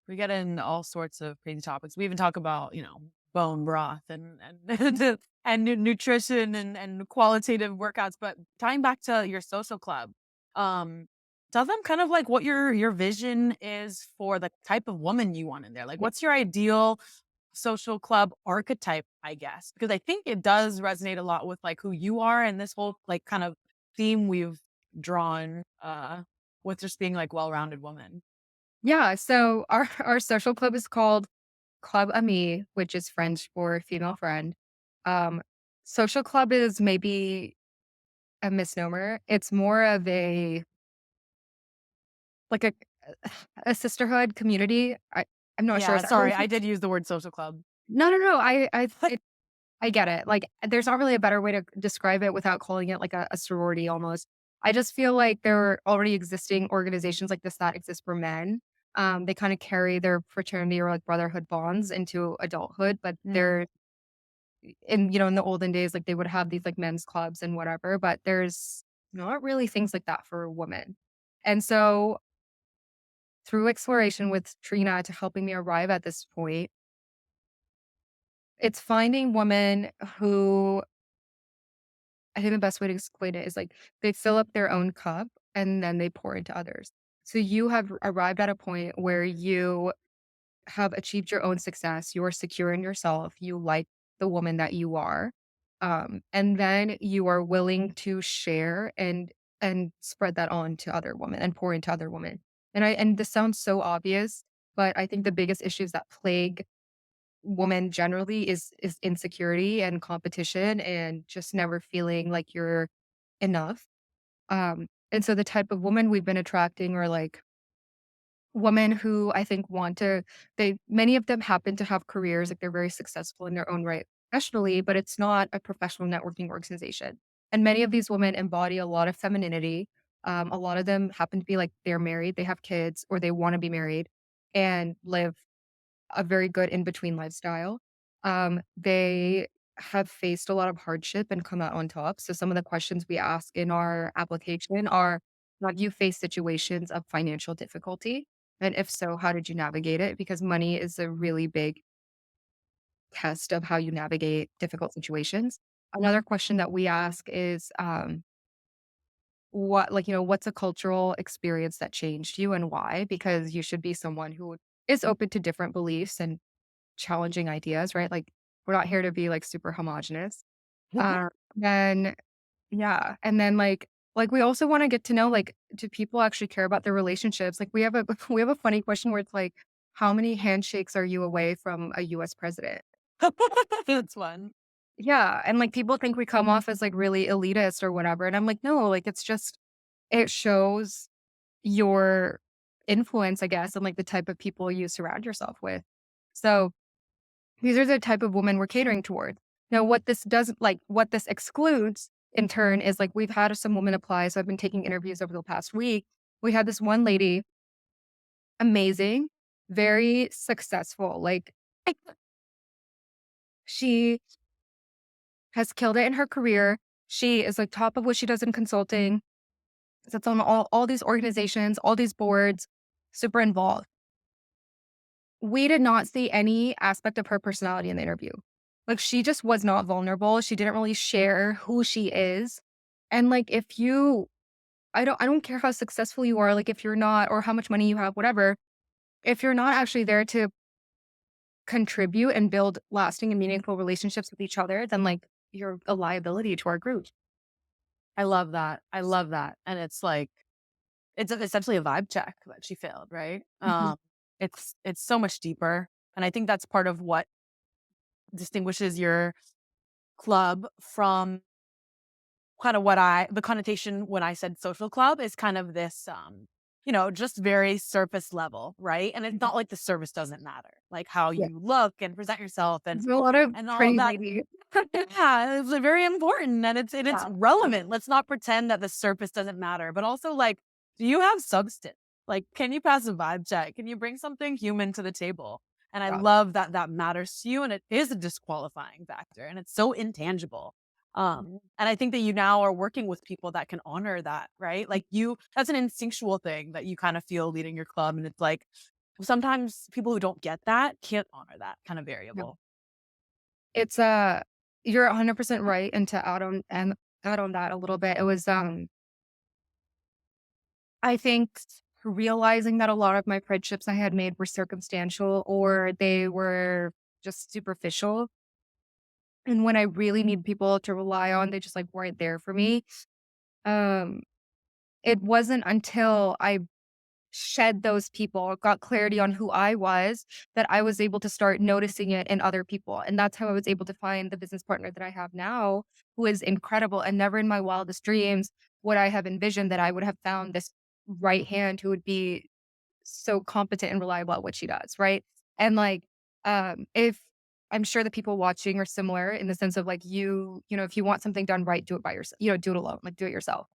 We get in all sorts of crazy topics. We even talk about, bone broth and nutrition and qualitative workouts. But tying back to your social club, um, tell them kind of like what your vision is for the type of woman you want in there. Like, Yeah. what's your ideal social club archetype, I guess, because I think it does resonate a lot with like who you are and this whole like kind of theme we've drawn with just being like well-rounded woman. Yeah, so our social club is called Club Ami, which is French for female friend. Um, Social club is maybe a misnomer. It's more of like a sisterhood community. I'm not sure. Yeah, Is that really? sorry, I did use the word social club. No, no, no. I get it. Like, there's not really a better way to describe it without calling it like a sorority almost. I just feel like there are already existing organizations like this that exist for men. They kind of carry their fraternity or like brotherhood bonds into adulthood, but Mm. they're in the olden days, like they would have these like men's clubs and whatever, but there's not really things like that for women. And so through exploration with Trina to helping me arrive at this point, it's finding women who I think the best way to explain it is like they fill up their own cup and then they pour into others. So you have arrived at a point where you have achieved your own success, you're secure in yourself, you like the woman that you are. And then you are willing to share and spread that on to other women and pour into other women. And this sounds so obvious, but I think the biggest issues that plague women generally is insecurity and competition and just never feeling like you're enough. And so the type of woman we've been attracting are like women who I think want to they many of them happen to have careers, like they're very successful in their own right professionally, but it's not a professional networking organization. And many of these women embody a lot of femininity. A lot of them happen to be like they're married, they have kids, or they want to be married and live a very good in between lifestyle. They have faced a lot of hardship and come out on top. So some of the questions we ask in our application are, have you faced situations of financial difficulty? And if so, how did you navigate it? Because money is a really big test of how you navigate difficult situations. Another question that we ask is, what's a cultural experience that changed you and why? Because you should be someone who is open to different beliefs and challenging ideas, right? Like, we're not here to be, like, super homogenous. Then yeah, and then, we also wanna get to know, like, do people actually care about their relationships? Like, we have a we have a funny question where it's like, "How many handshakes are you away from a US president?" That's fun. Yeah, and, like, people think we come off as, like, really elitist or whatever, and I'm like, "No, like, it's just it shows your influence, I guess, and, like, the type of people you surround yourself with." So these are the type of women we're catering toward. Now, what this excludes in turn is like we've had some women apply. So I've been taking interviews over the past week. We had this one lady, amazing, very successful. Like she has killed it in her career. She is like top of what she does in consulting. Sits on all these organizations, all these boards, super involved. We did not see any aspect of her personality in the interview. Like, she just was not vulnerable. She didn't really share who she is. And, like, if you I don't care how successful you are, like, if you're not or how much money you have, whatever, if you're not actually there to contribute and build lasting and meaningful relationships with each other, then, like, you're a liability to our group. I love that. I love that. And it's like it's essentially a vibe check that she failed, right? Mhm. It's so much deeper, and I think that's part of what distinguishes your club from kind of what I the connotation when I said social club is kind of this, just very surface level, right? And it's Mhm. not like the service doesn't matter, like how Yeah. you look and present yourself There's a lot of and all of pretty that. lady. Yeah, it's very important and it's Yeah. relevant. Let's not pretend that the surface doesn't matter, but also like, do you have substance? Like, can you pass a vibe check? Can you bring something human to the table? And I Yeah. love that that matters to you, and it is a disqualifying factor, and it's so intangible. And I think that you now are working with people that can honor that, right? Like that's an instinctual thing that you kind of feel leading your club, and it's like sometimes people who don't get that can't honor that kind of Yeah. variable. It's, you're 100% right, and to add on that a little bit, it was, I think realizing that a lot of my friendships I had made were circumstantial or they were just superficial. And when I really need people to rely on, they just like weren't there for me. Um, it wasn't until I shed those people, got clarity on who I was, that I was able to start noticing it in other people. And that's how I was able to find the business partner that I have now, who is incredible. And never in my wildest dreams would I have envisioned that I would have found this right hand who would be so competent and reliable at what she does, right? And like, if I'm sure the people watching are similar in the sense of like you know, if you want something done right, do it by yourself. You know, do it alone, like do it yourself.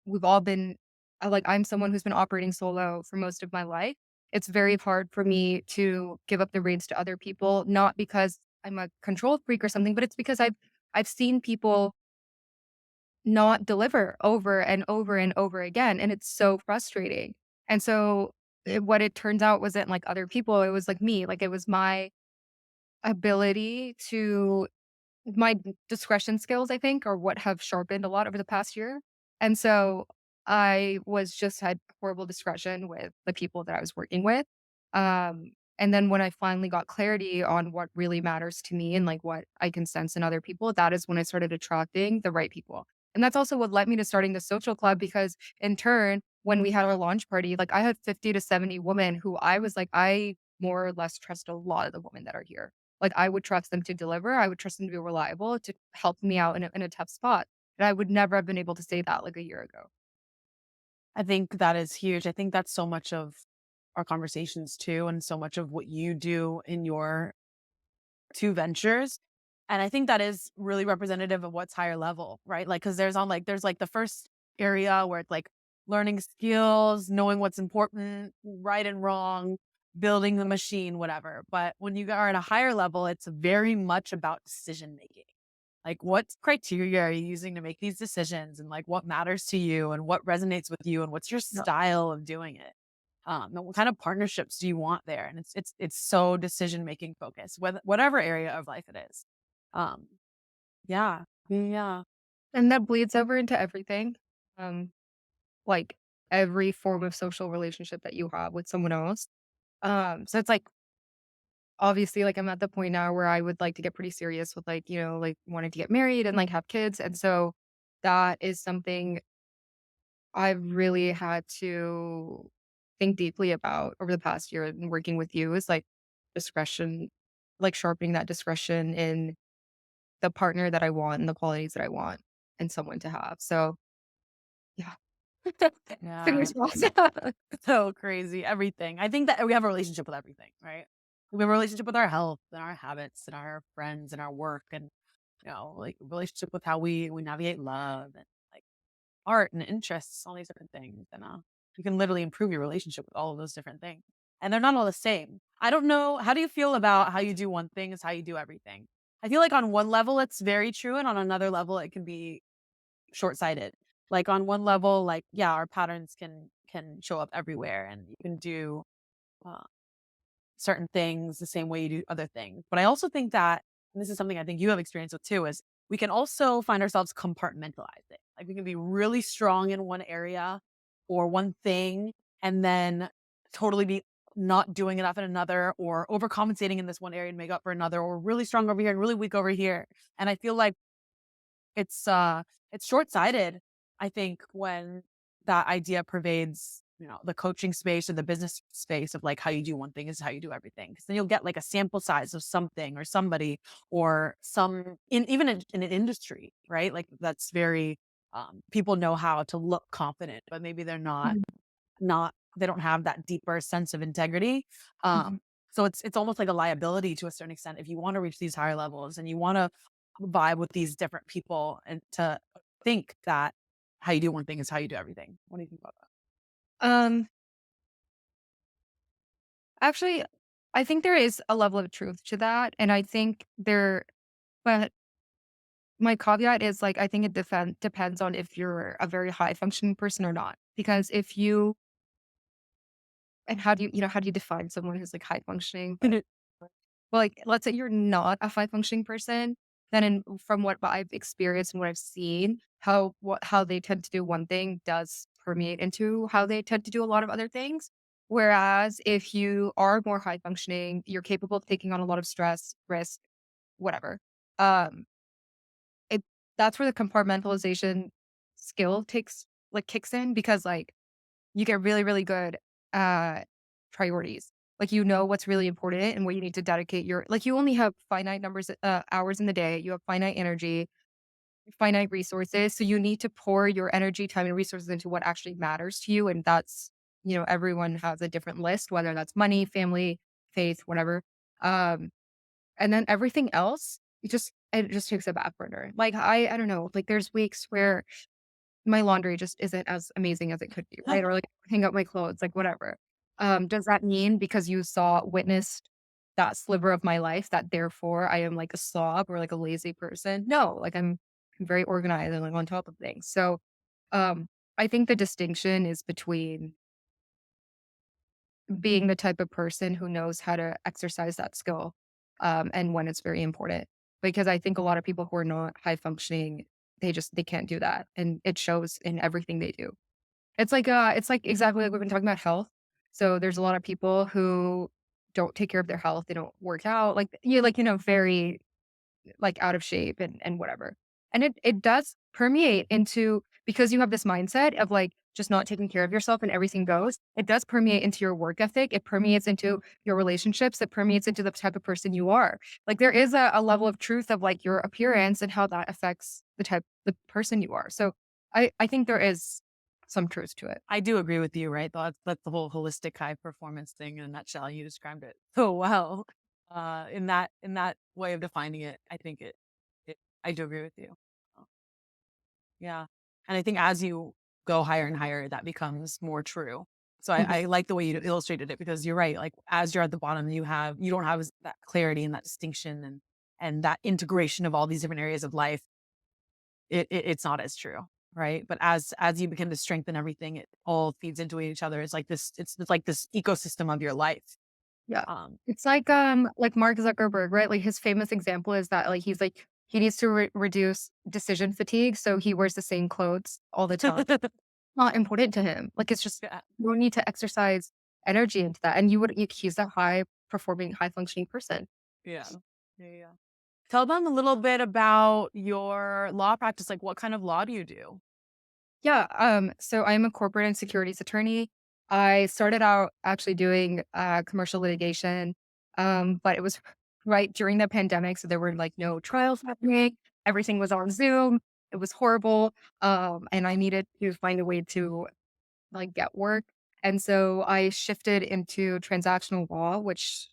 We've all been like I'm someone who's been operating solo for most of my life. It's very hard for me to give up the reins to other people, not because I'm a control freak or something, but it's because I've seen people not deliver over and over and over again, and it's so frustrating. And so what it turns out wasn't like other people, it was like me. Like it was my ability to my discretion skills, I think, are what have sharpened a lot over the past year. And so I was just had horrible discretion with the people that I was working with. And then when I finally got clarity on what really matters to me and like what I can sense in other people, that is when I started attracting the right people. And that's also what led me to starting the social club because in turn, when we had our launch party, like I had 50 to 70 women who I was like, I more or less trust a lot of the women that are here. Like, I would trust them to deliver, I would trust them to be reliable, to help me out in a tough spot, and I would never have been able to say that, like, a year ago. I think that is huge. I think that's so much of our conversations too, and so much of what you do in your 2 ventures. And I think that is really representative of what's higher level, right? Like, because there's like the first area where it's like learning skills, knowing what's important, right and wrong, building the machine, whatever. But when you are at a higher level, it's very much about decision making. Like, what criteria are you using to make these decisions, and like what matters to you, and what resonates with you, and what's your Yeah. style of doing it? And what kind of partnerships do you want there? And it's so decision making focused, whatever area of life it is. Um, yeah, yeah. And that bleeds over into everything, um, like, every form of social relationship that you have with someone else. So it's like, obviously, like, I'm at the point now where I would like to get pretty serious with, like, you know, like, wanting to get married and, like, have kids, and so that is something I've really had to think deeply about over the past year and working with you is like discretion, like sharpening that discretion in the partner that I want and the qualities that I want and someone to have. So yeah. Yeah. Fingers crossed. So crazy. Everything. I think that we have a relationship with everything, right? We have a relationship with our health and our habits and our friends and our work and like relationship with how we navigate love and like art and interests, all these different things. And you can literally improve your relationship with all of those different things. And they're not all the same. I don't know. How do you feel about how you do one thing is how you do everything? I feel like on one level it's very true, and on another level it can be short-sighted. Like on one level, like yeah, our patterns can show up everywhere, and you can do uh, certain things the same way you do other things. But I also think that, and this is something I think you have experience with too, is we can also find ourselves compartmentalizing. Like we can be really strong in one area or one thing, and then totally be not doing enough in another, or overcompensating in this one area to make up for another, or really strong over here and really weak over here. And I feel like it's, uh it's short-sighted, I think, when that idea pervades, the coaching space or the business space of, like, how you do one thing is how you do everything. Because then you'll get, like, a sample size of something or somebody or some even in an industry, right? Like, that's very, people know how to look confident, but maybe they're Mhm, not they don't have that deeper sense of integrity. Um, mhm. so it's almost like a liability to a certain extent if you wanna reach these higher levels and you wanna vibe with these different people and to think that how you do one thing is how you do everything. What do you think about that? Um, Actually, I think there is a level of truth to that. And I think but my caveat is like, I think it depends on if you're a very high functioning person or not. Because if you And how do how do you define someone who's, like, high functioning? But well, like, let's say you're not a high functioning person, then from what I've experienced and what I've seen, how they tend to do one thing does permeate into how they tend to do a lot of other things. Whereas if you are more high functioning, you're capable of taking on a lot of stress, risk, whatever. Um, it that's where the compartmentalization skill kicks in because you get really, really good at priorities. Like you know what's really important and what you need to dedicate you only have finite numbers hours in the day, you have finite energy, finite resources. So you need to pour your energy, time, and resources into what actually matters to you. And everyone has a different list, whether that's money, family, faith, whatever. Um, and then everything else, it just takes a back burner. Like I don't know, like there's weeks where my laundry just isn't as amazing as it could be, right? Or like hang up my clothes, like whatever. Does that mean because witnessed that sliver of my life that therefore I am like a slob or like a lazy person? No, like I'm very organized and like on top of things. So um I think the distinction is between being the type of person who knows how to exercise that skill and when it's very important. Because I think a lot of people who are not high functioning, they can't do that. And it shows in everything they do. It's like exactly like we've been talking about health. So there's a lot of people who don't take care of their health. They don't work out, very like out of shape and whatever. And it does permeate into because you have this mindset of like just not taking care of yourself and everything goes. It does permeate into your work ethic. It permeates into your relationships. It permeates into the type of person you are. Like there is a level of truth of like your appearance and how that affects the person you are. So I think there is some truth to it. I do agree with you, right? That's the whole holistic high performance thing in a nutshell. You described it so well. In that way of defining it, I think it I do agree with you. Uh, Yeah. And I think as you go higher and higher, that becomes more true. So Mhm. I like the way you illustrated it because you're right. Like as you're at the bottom, you don't have that clarity and that distinction and that integration of all these different areas of life. It's not as true, right? But as you begin to strengthen everything, it all feeds into each other. It's like this ecosystem of your life. Yeah. Um It's like Mark Zuckerberg, right? Like his famous example is that he needs to reduce decision fatigue, so he wears the same clothes all the time. Not important to him. Like it's just yeah, you don't need to exercise energy into that. And he's a high performing, high functioning person. yeah. Yeah. Tell them a little bit about your law practice. Like what kind of law do you do? Yeah, so I'm a corporate and securities attorney. I started out actually doing commercial litigation, but it was right during the pandemic, so there were like no trials happening. Everything was on Zoom. It was horrible, and I needed to find a way to like get work. And so I shifted into transactional law, which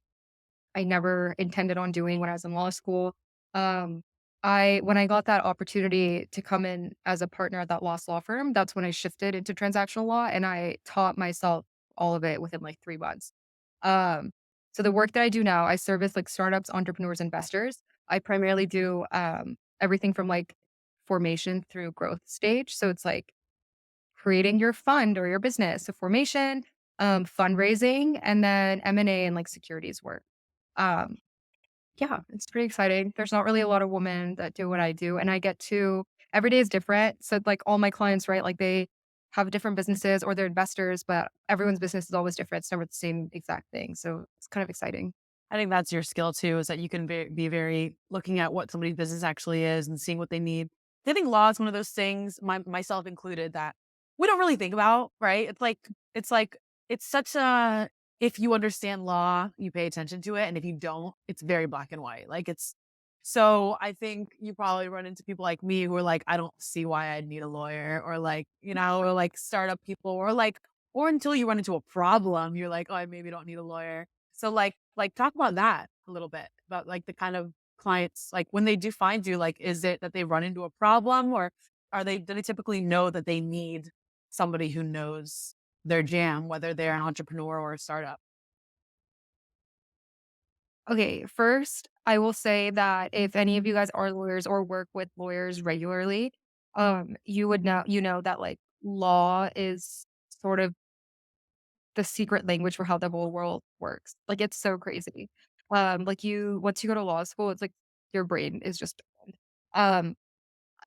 I never intended on doing when I was in law school. Um, when I got that opportunity to come in as a partner at that law firm, that's when I shifted into transactional law and I taught myself all of it within like 3 months. Um, so the work that I do now, I service like startups, entrepreneurs, investors. I primarily do everything from like formation through growth stage. So it's like creating your fund or your business, so formation, fundraising, and then M&A and like securities work. Um, yeah, it's pretty exciting. There's not really a lot of women that do what I do, and I get to every day is different. So, like, all my clients, right, like, they have different businesses or they're investors, but everyone's business is always different. It's never the same exact thing. So, it's kind of exciting. I think that's your skill too, is that you can be very looking at what somebody's business actually is and seeing what they need. I think law is one of those things, myself included, that we don't really think about, right? It's like it's such a if you understand law, you pay attention to it, and if you don't, it's very black and white. Like it's so I think you probably run into people like me who are like, I don't see why I'd need a lawyer, or like, or like startup people, or until you run into a problem, you're like, oh, I maybe don't need a lawyer. So like talk about that a little bit about like the kind of clients like when they do find you, like is it that they run into a problem or do they typically know that they need somebody who knows their jam, whether they're an entrepreneur or a startup? Okay, first, I will say that if any of you guys are lawyers or work with lawyers regularly, you know that like law is sort of the secret language for how the whole world works. Like it's so crazy. Once you go to law school, it's like your brain is just, um,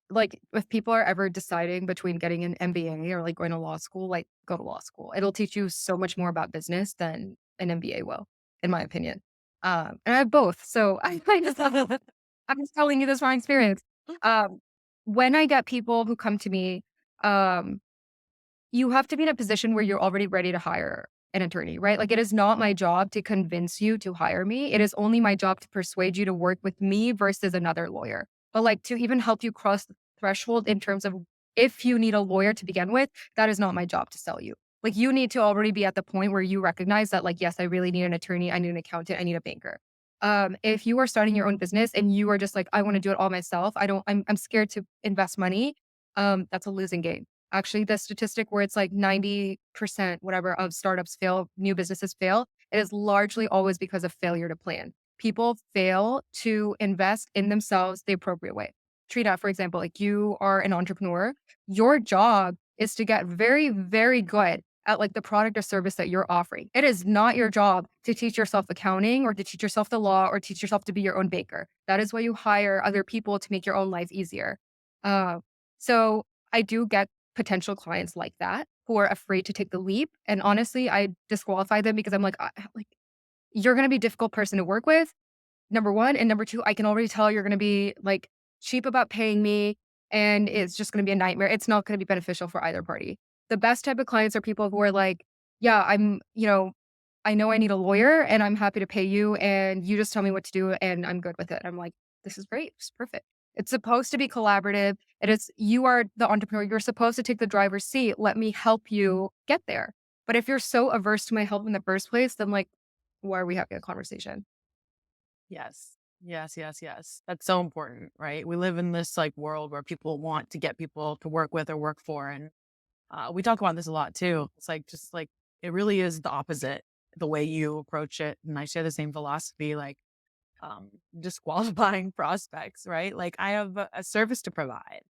like, if people are ever deciding between getting an MBA or, like, going to law school, like, go to law school. It'll teach you so much more about business than an MBA will, in my opinion. And I have both, so I just I'm just telling you this from experience. Um, when I get people who come to me, um you have to be in a position where you're already ready to hire an attorney, right? Like, it is not my job to convince you to hire me. It is only my job to persuade you to work with me versus another lawyer. But, like, to even help you cross the threshold in terms of if you need a lawyer to begin with, that is not my job to sell you. Like, you need to already be at the point where you recognize that, like, yes, I really need an attorney. I need an accountant. I need a banker. If you are starting your own business and you are just like, I want to do it all myself, I'm scared to invest money. That's a losing game. Actually, the statistic where it's like 90% whatever of startups fail, new businesses fail, it is largely always because of failure to plan. People fail to invest in themselves the appropriate way. Trina, for example, like, you are an entrepreneur. Your job is to get very, very good at, like, the product or service that you're offering. It is not your job to teach yourself accounting or to teach yourself the law or teach yourself to be your own baker. That is why you hire other people to make your own life easier. Uh, so I do get potential clients like that who are afraid to take the leap. And honestly, I disqualify them because I'm like, like, you're going to be a difficult person to work with. Number one. And number two, I can already tell you're going to be like cheap about paying me. And it's just going to be a nightmare. It's not going to be beneficial for either party. The best type of clients are people who are like, yeah, I know I need a lawyer and I'm happy to pay you and you just tell me what to do and I'm good with it. I'm like, this is great. It's perfect. It's supposed to be collaborative. It is, you are the entrepreneur. You're supposed to take the driver's seat. Let me help you get there. But if you're so averse to my help in the first place, then, like, why are we having a conversation? Yes. Yes, yes, yes. That's so important, right? We live in this like world where people want to get people to work with or work for. And we talk about this a lot too. It's like, just like, it really is the opposite, the way you approach it. And I share the same philosophy, like, disqualifying prospects, right? Like, I have a service to provide.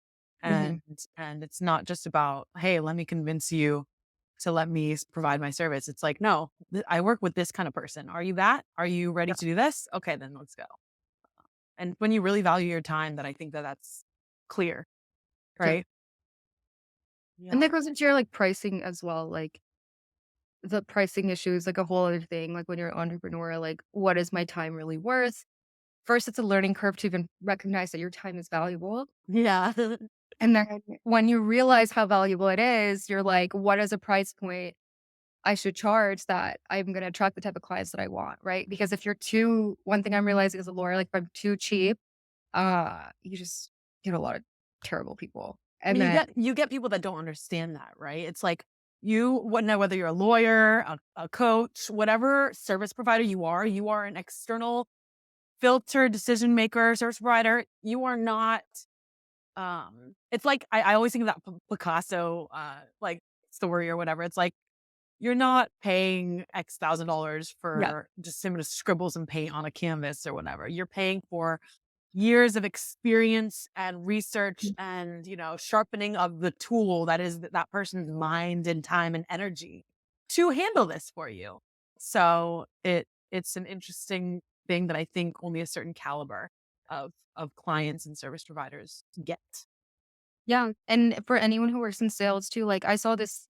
Hmm. And it's not just about, hey, let me convince you to let me provide my service. It's like, no, I work with this kind of person. Are you that? Are you ready Yeah. to do this? Okay, then let's go. And when you really value your time, that I think that that's clear, Yeah. right? And Yeah. that goes into your, like, pricing as well. Like, the pricing issue is like a whole other thing. Like, when you're an entrepreneur, like, what is my time really worth? First, it's a learning curve to even recognize that your time is valuable. Yeah. And then when you realize how valuable it is, you're like, what is a price point I should charge that I'm going to attract the type of clients that I want? Right. Because if you're too, one thing I'm realizing as a lawyer, like, if I'm too cheap, you just get a lot of terrible people. I And mean, then, you get people that don't understand that, right? It's like, you wouldn't know whether you're a lawyer, a coach, whatever service provider you are an external filter decision maker, service provider. You are not. It's like, I always think of that Picasso like story or whatever. It's like, you're not paying X $1,000 yeah. for just some to scribble some paint on a canvas or whatever. You're paying for years of experience and research and, sharpening of the tool that is that person's mind and time and energy to handle this for you. So it's an interesting thing that I think only a certain caliber of clients and service providers get. Yeah. And for anyone who works in sales too, like, I saw this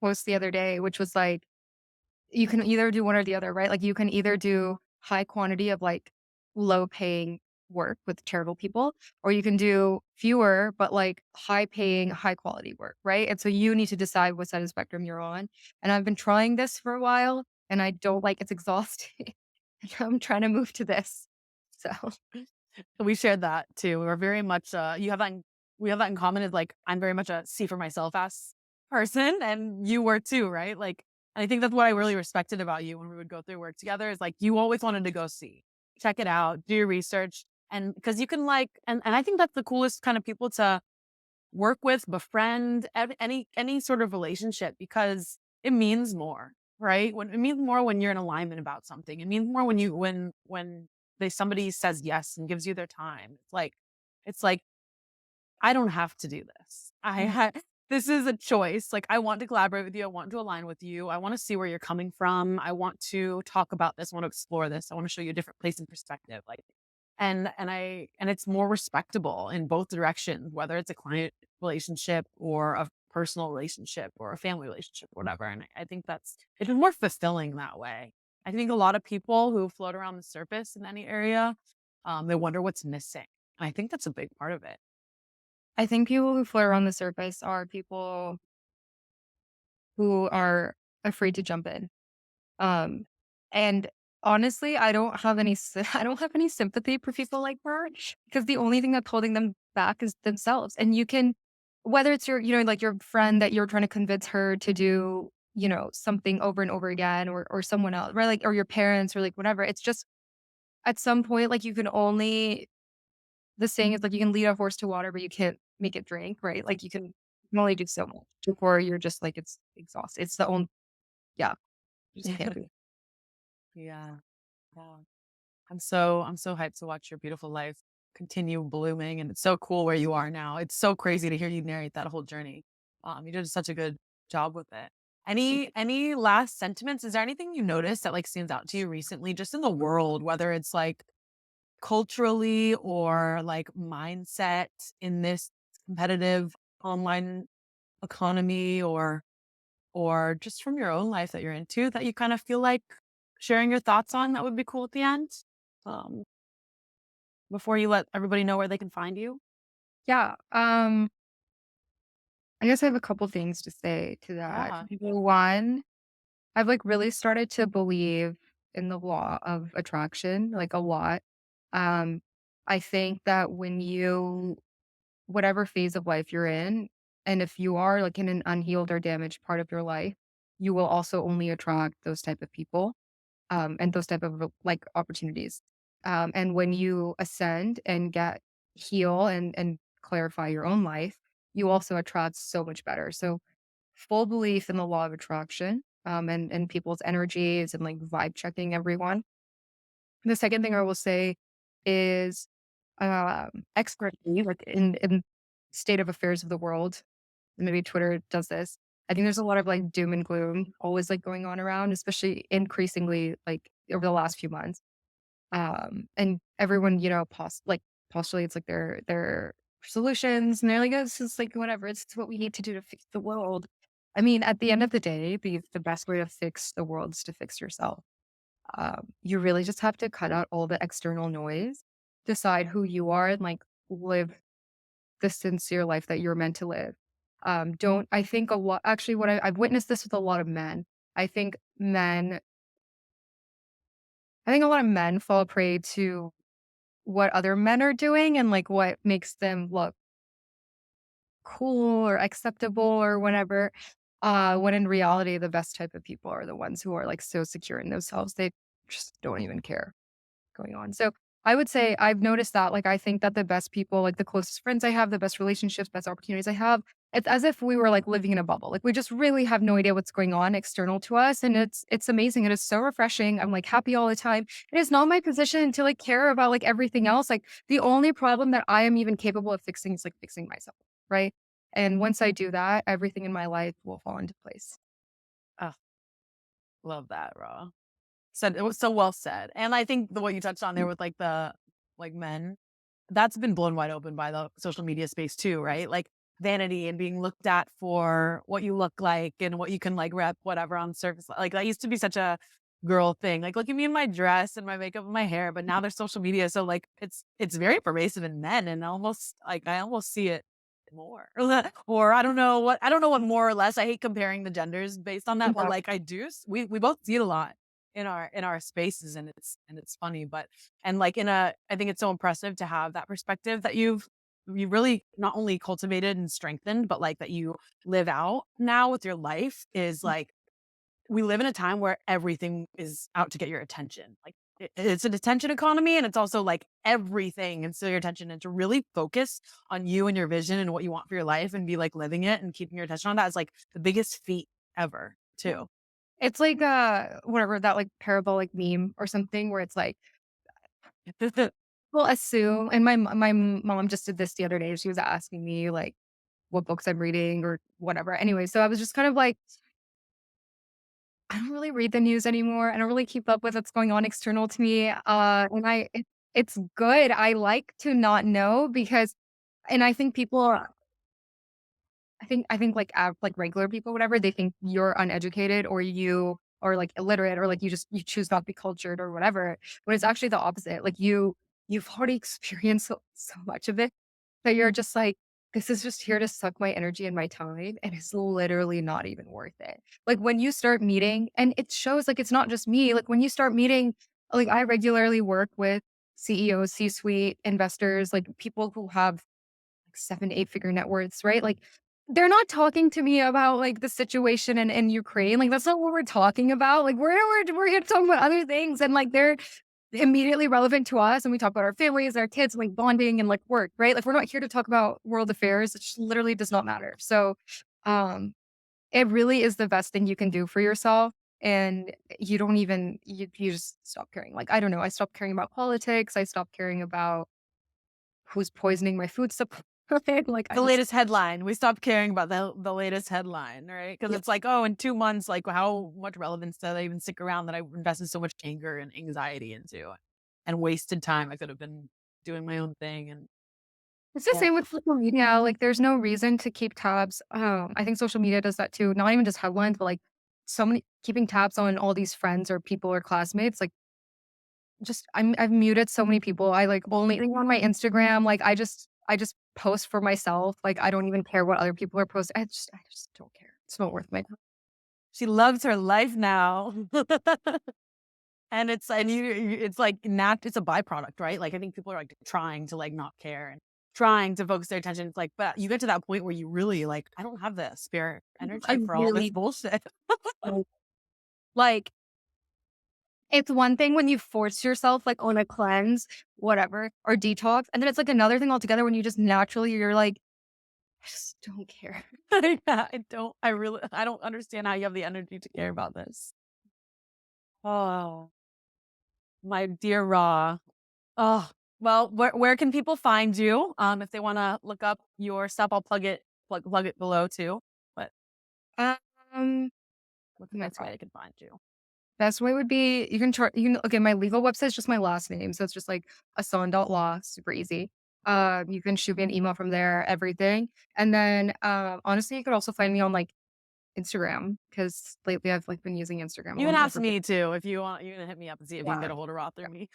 post the other day, which was like, you can either do one or the other, right? Like, you can either do high quantity of, like, low paying work with terrible people, or you can do fewer, but, like, high paying, high quality work, right? And so you need to decide what side of the spectrum you're on. And I've been trying this for a while and I don't like, it's exhausting. I'm trying to move to this. So, We shared that too. We're very much you have that we have that in common. Is like, I'm very much a see for myself ass person, and you were too, right? Like, and I think that's what I really respected about you when we would go through work together, is like, you always wanted to go see, check it out, do your research. And because you can, like, and I think that's the coolest kind of people to work with, befriend, any sort of relationship, because it means more, right? When it means more when you're in alignment about something. It means more when somebody says yes and gives you their time. It's like I don't have to do this. yeah. This is a choice. Like, I want to collaborate with you. I want to align with you. I want to see where you're coming from. I want to talk about this. I want to explore this. I want to show you a different place and perspective. Like, And it's more respectable in both directions, whether it's a client relationship or a personal relationship or a family relationship, or whatever. And I think it's more fulfilling that way. I think a lot of people who float around the surface in any area, they wonder what's missing. And I think that's a big part of it. I think people who float around the surface are people who are afraid to jump in. Um, and honestly, I don't have any I don't have any sympathy for people like her because the only thing that's holding them back is themselves. And you can, whether it's your, like your friend that you're trying to convince her to do, something over and over again, or someone else, right? Like, or your parents, or like whatever. It's just at some point, like you can only, the saying is like you can lead a horse to water, but you can't make it drink, right? Like you can only do so much before you're just like, it's exhausted. It's the only, yeah, you just can't do it. Yeah. Yeah. I'm so hyped to watch your beautiful life continue blooming, and it's so cool where you are now. It's so crazy to hear you narrate that whole journey. You did such a good job with it. Any last sentiments? Is there anything you noticed that like stands out to you recently, just in the world, whether it's like culturally or like mindset in this competitive online economy, or just from your own life that you're into that you kind of feel like sharing your thoughts on that would be cool at the end? Um, Before you let everybody know where they can find you? Yeah. I guess I have a couple things to say to that. Yeah. One, I've like really started to believe in the law of attraction, like a lot. Um, I think that when you, whatever phase of life you're in, and if you are like in an unhealed or damaged part of your life, you will also only attract those type of people, and those type of like opportunities. And when you ascend and get heal and clarify your own life, you also attract so much better. So full belief in the law of attraction, and people's energies and like vibe checking everyone. The second thing I will say is expertly like in state of affairs of the world. Maybe Twitter does this. I think there's a lot of like doom and gloom always like going on around, especially increasingly like over the last few months. And everyone, postulates like their solutions, and they're like, "Oh, this is like whatever. It's what we need to do to fix the world." I mean, at the end of the day, the best way to fix the world is to fix yourself. You really just have to cut out all the external noise, decide who you are, and like live the sincere life that you're meant to live. Don't I think a lot actually what I've witnessed this with a lot of men. I think men I think a lot of men fall prey to what other men are doing and like what makes them look cool or acceptable or whatever. When in reality, the best type of people are the ones who are like so secure in themselves. They just don't even care going on. So I would say I've noticed that, like, I think that the best people, like the closest friends I have, the best relationships, best opportunities I have, it's as if we were like living in a bubble. Like we just really have no idea what's going on external to us. And it's amazing. It is so refreshing. I'm like happy all the time. It is not my position to like care about like everything else. Like the only problem that I am even capable of fixing is like fixing myself. Right. And once I do that, everything in my life will fall into place. Oh, love that, Raw. Said it was so well said. And I think the what you touched on there with like the like men, that's been blown wide open by the social media space too, right? Like vanity and being looked at for what you look like and what you can like rep whatever on the surface. Like that used to be such a girl thing. Like look at me in my dress and my makeup and my hair, but now there's social media. So like it's very pervasive in men, and almost like I almost see it more. Or I don't know what more or less. I hate comparing the genders based on that, but Yeah. like we both see it a lot in our spaces, and it's funny, but and like in a I think it's so impressive to have that perspective that you really not only cultivated and strengthened, but like that you live out now with your life is like we live in a time where everything is out to get your attention. Like it's an attention economy, and it's also like everything and steal your attention, and to really focus on you and your vision and what you want for your life and be like living it and keeping your attention on that is like the biggest feat ever too. It's like whatever that like parabolic meme or something where it's like we'll assume, and my mom just did this the other day. She was asking me like what books I'm reading or whatever. Anyway, so I was just kind of like, I don't really read the news anymore. I don't really keep up with what's going on external to me. And It's good. I like to not know because and I think people I think like regular people, whatever, they think you're uneducated or you are like illiterate or like you choose not to be cultured or whatever. But it's actually the opposite. Like you've already experienced so much of it that you're just like, this is just here to suck my energy and my time. And it's literally not even worth it. Like when you start meeting, and it shows like it's not just me, like when you start meeting, like I regularly work with CEOs, C suite investors, like people who have like 7 to 8 figure net worths, right? Like they're not talking to me about like the situation in Ukraine. Like that's not what we're talking about. Like we're here to talk about other things. And like they're immediately relevant to us. And we talk about our families, our kids, like bonding and like work, right? Like we're not here to talk about world affairs. It just literally does not matter. So um it really is the best thing you can do for yourself. And you don't even you just stop caring. Like, I don't know, I stopped caring about politics. I stopped caring about who's poisoning my food supply. Like I The just latest headline. We stopped caring about the latest headline, right? Because yeah. it's like, oh, in 2 months, like, how much relevance did I even stick around that I invested so much anger and anxiety into and wasted time? I could have been doing my own thing and It's the yeah. same with social media. Like there's no reason to keep tabs. I think social media does that too. Not even just headlines, but like so many keeping tabs on all these friends or people or classmates. Like just I've muted so many people. I like only on my Instagram. Like I just post for myself. Like I don't even care what other people are posting. I just don't care. It's not worth my time. She loves her life now. And it's like it's a byproduct, right? Like, I think people are, like, trying to, like, not care and trying to focus their attention. It's like, but you get to that point where you really, like, I don't have the spare I energy for all this really bullshit. don't. Like it's one thing when you force yourself like on a cleanse, whatever, or detox, and then it's like another thing altogether when you just naturally you're like, I just don't care. Yeah, I don't understand how you have the energy to care about this. Oh, my dear Raw. Oh, well, where can people find you? If they wanna look up your stuff, I'll plug it below too. But Um, what's oh the my best way god. I can find you? Best way would be you can okay, my legal website is just my last name. So it's just like Ahsan.law, super easy. You can shoot me an email from there, everything. And then honestly, you could also find me on like Instagram because lately I've like been using Instagram a You can lot more ask for me too if you want. You can hit me up and see if you can yeah. get a hold of Raw through me.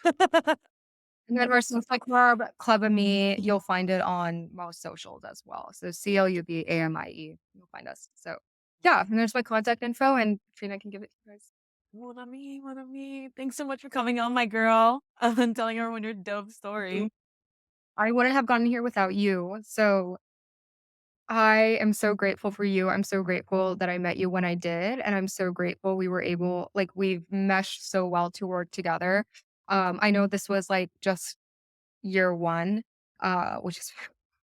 And then our Snowflake Club, Club of Me, you'll find it on most socials as well. So CLUBAMIE, you'll find us. So yeah, and there's my contact info and Trina can give it to you guys. Mon ami, mon ami. Thanks so much for coming on, my girl, and telling everyone your dope Mhm. story. I wouldn't have gotten here without you. So I am so grateful for you. I'm so grateful that I met you when I did. And I'm so grateful we were able, like, we've meshed so well to work together. I know this was like just year one, which is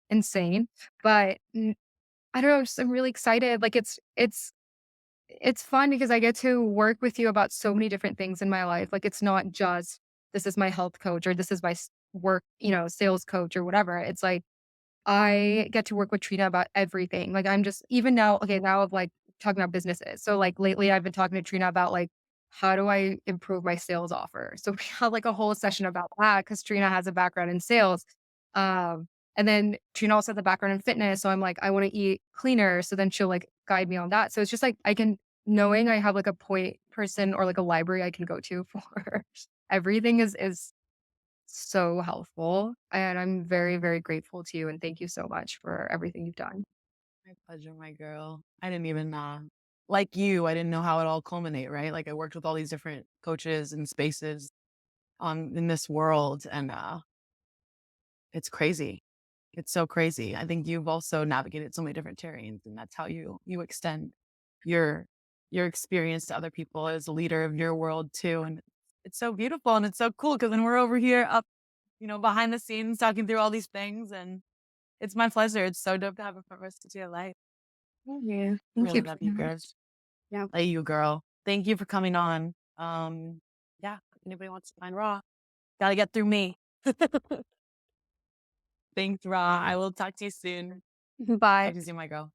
insane, but I don't know, just I'm really excited. Like it's fun because I get to work with you about so many different things in my life. Like it's not just this is my health coach or this is my work, sales coach or whatever. It's like I get to work with Trina about everything. Like I'm just even now, okay, now of like talking about businesses. So like lately I've been talking to Trina about like how do I improve my sales offer? So we had like a whole session about that because Trina has a background in sales. And then Trina also has a background in fitness. So I'm like, I want to eat cleaner. So then she'll like guide me on that. So it's just like I can knowing I have like a point person or like a library I can go to for everything is so helpful, and I'm very, very grateful to you, and thank you so much for everything you've done. My pleasure, my girl. I didn't even like you. I didn't know how it all culminate. Right, like I worked with all these different coaches and spaces in this world, and it's crazy. It's so crazy. I think you've also navigated so many different terrains, and that's how you extend your your experience to other people as a leader of your world too. And it's so beautiful and it's so cool because then we're over here up, behind the scenes talking through all these things, and it's my pleasure. It's so dope to have a front row to your life. Yeah. Thank you. Really love you, girl. Yeah. Love you, girl. Thank you for coming on. Yeah. If anybody wants to find Raw, gotta get through me. Thanks, Raw. I will talk to you soon. Talk Bye. to you soon, my girl.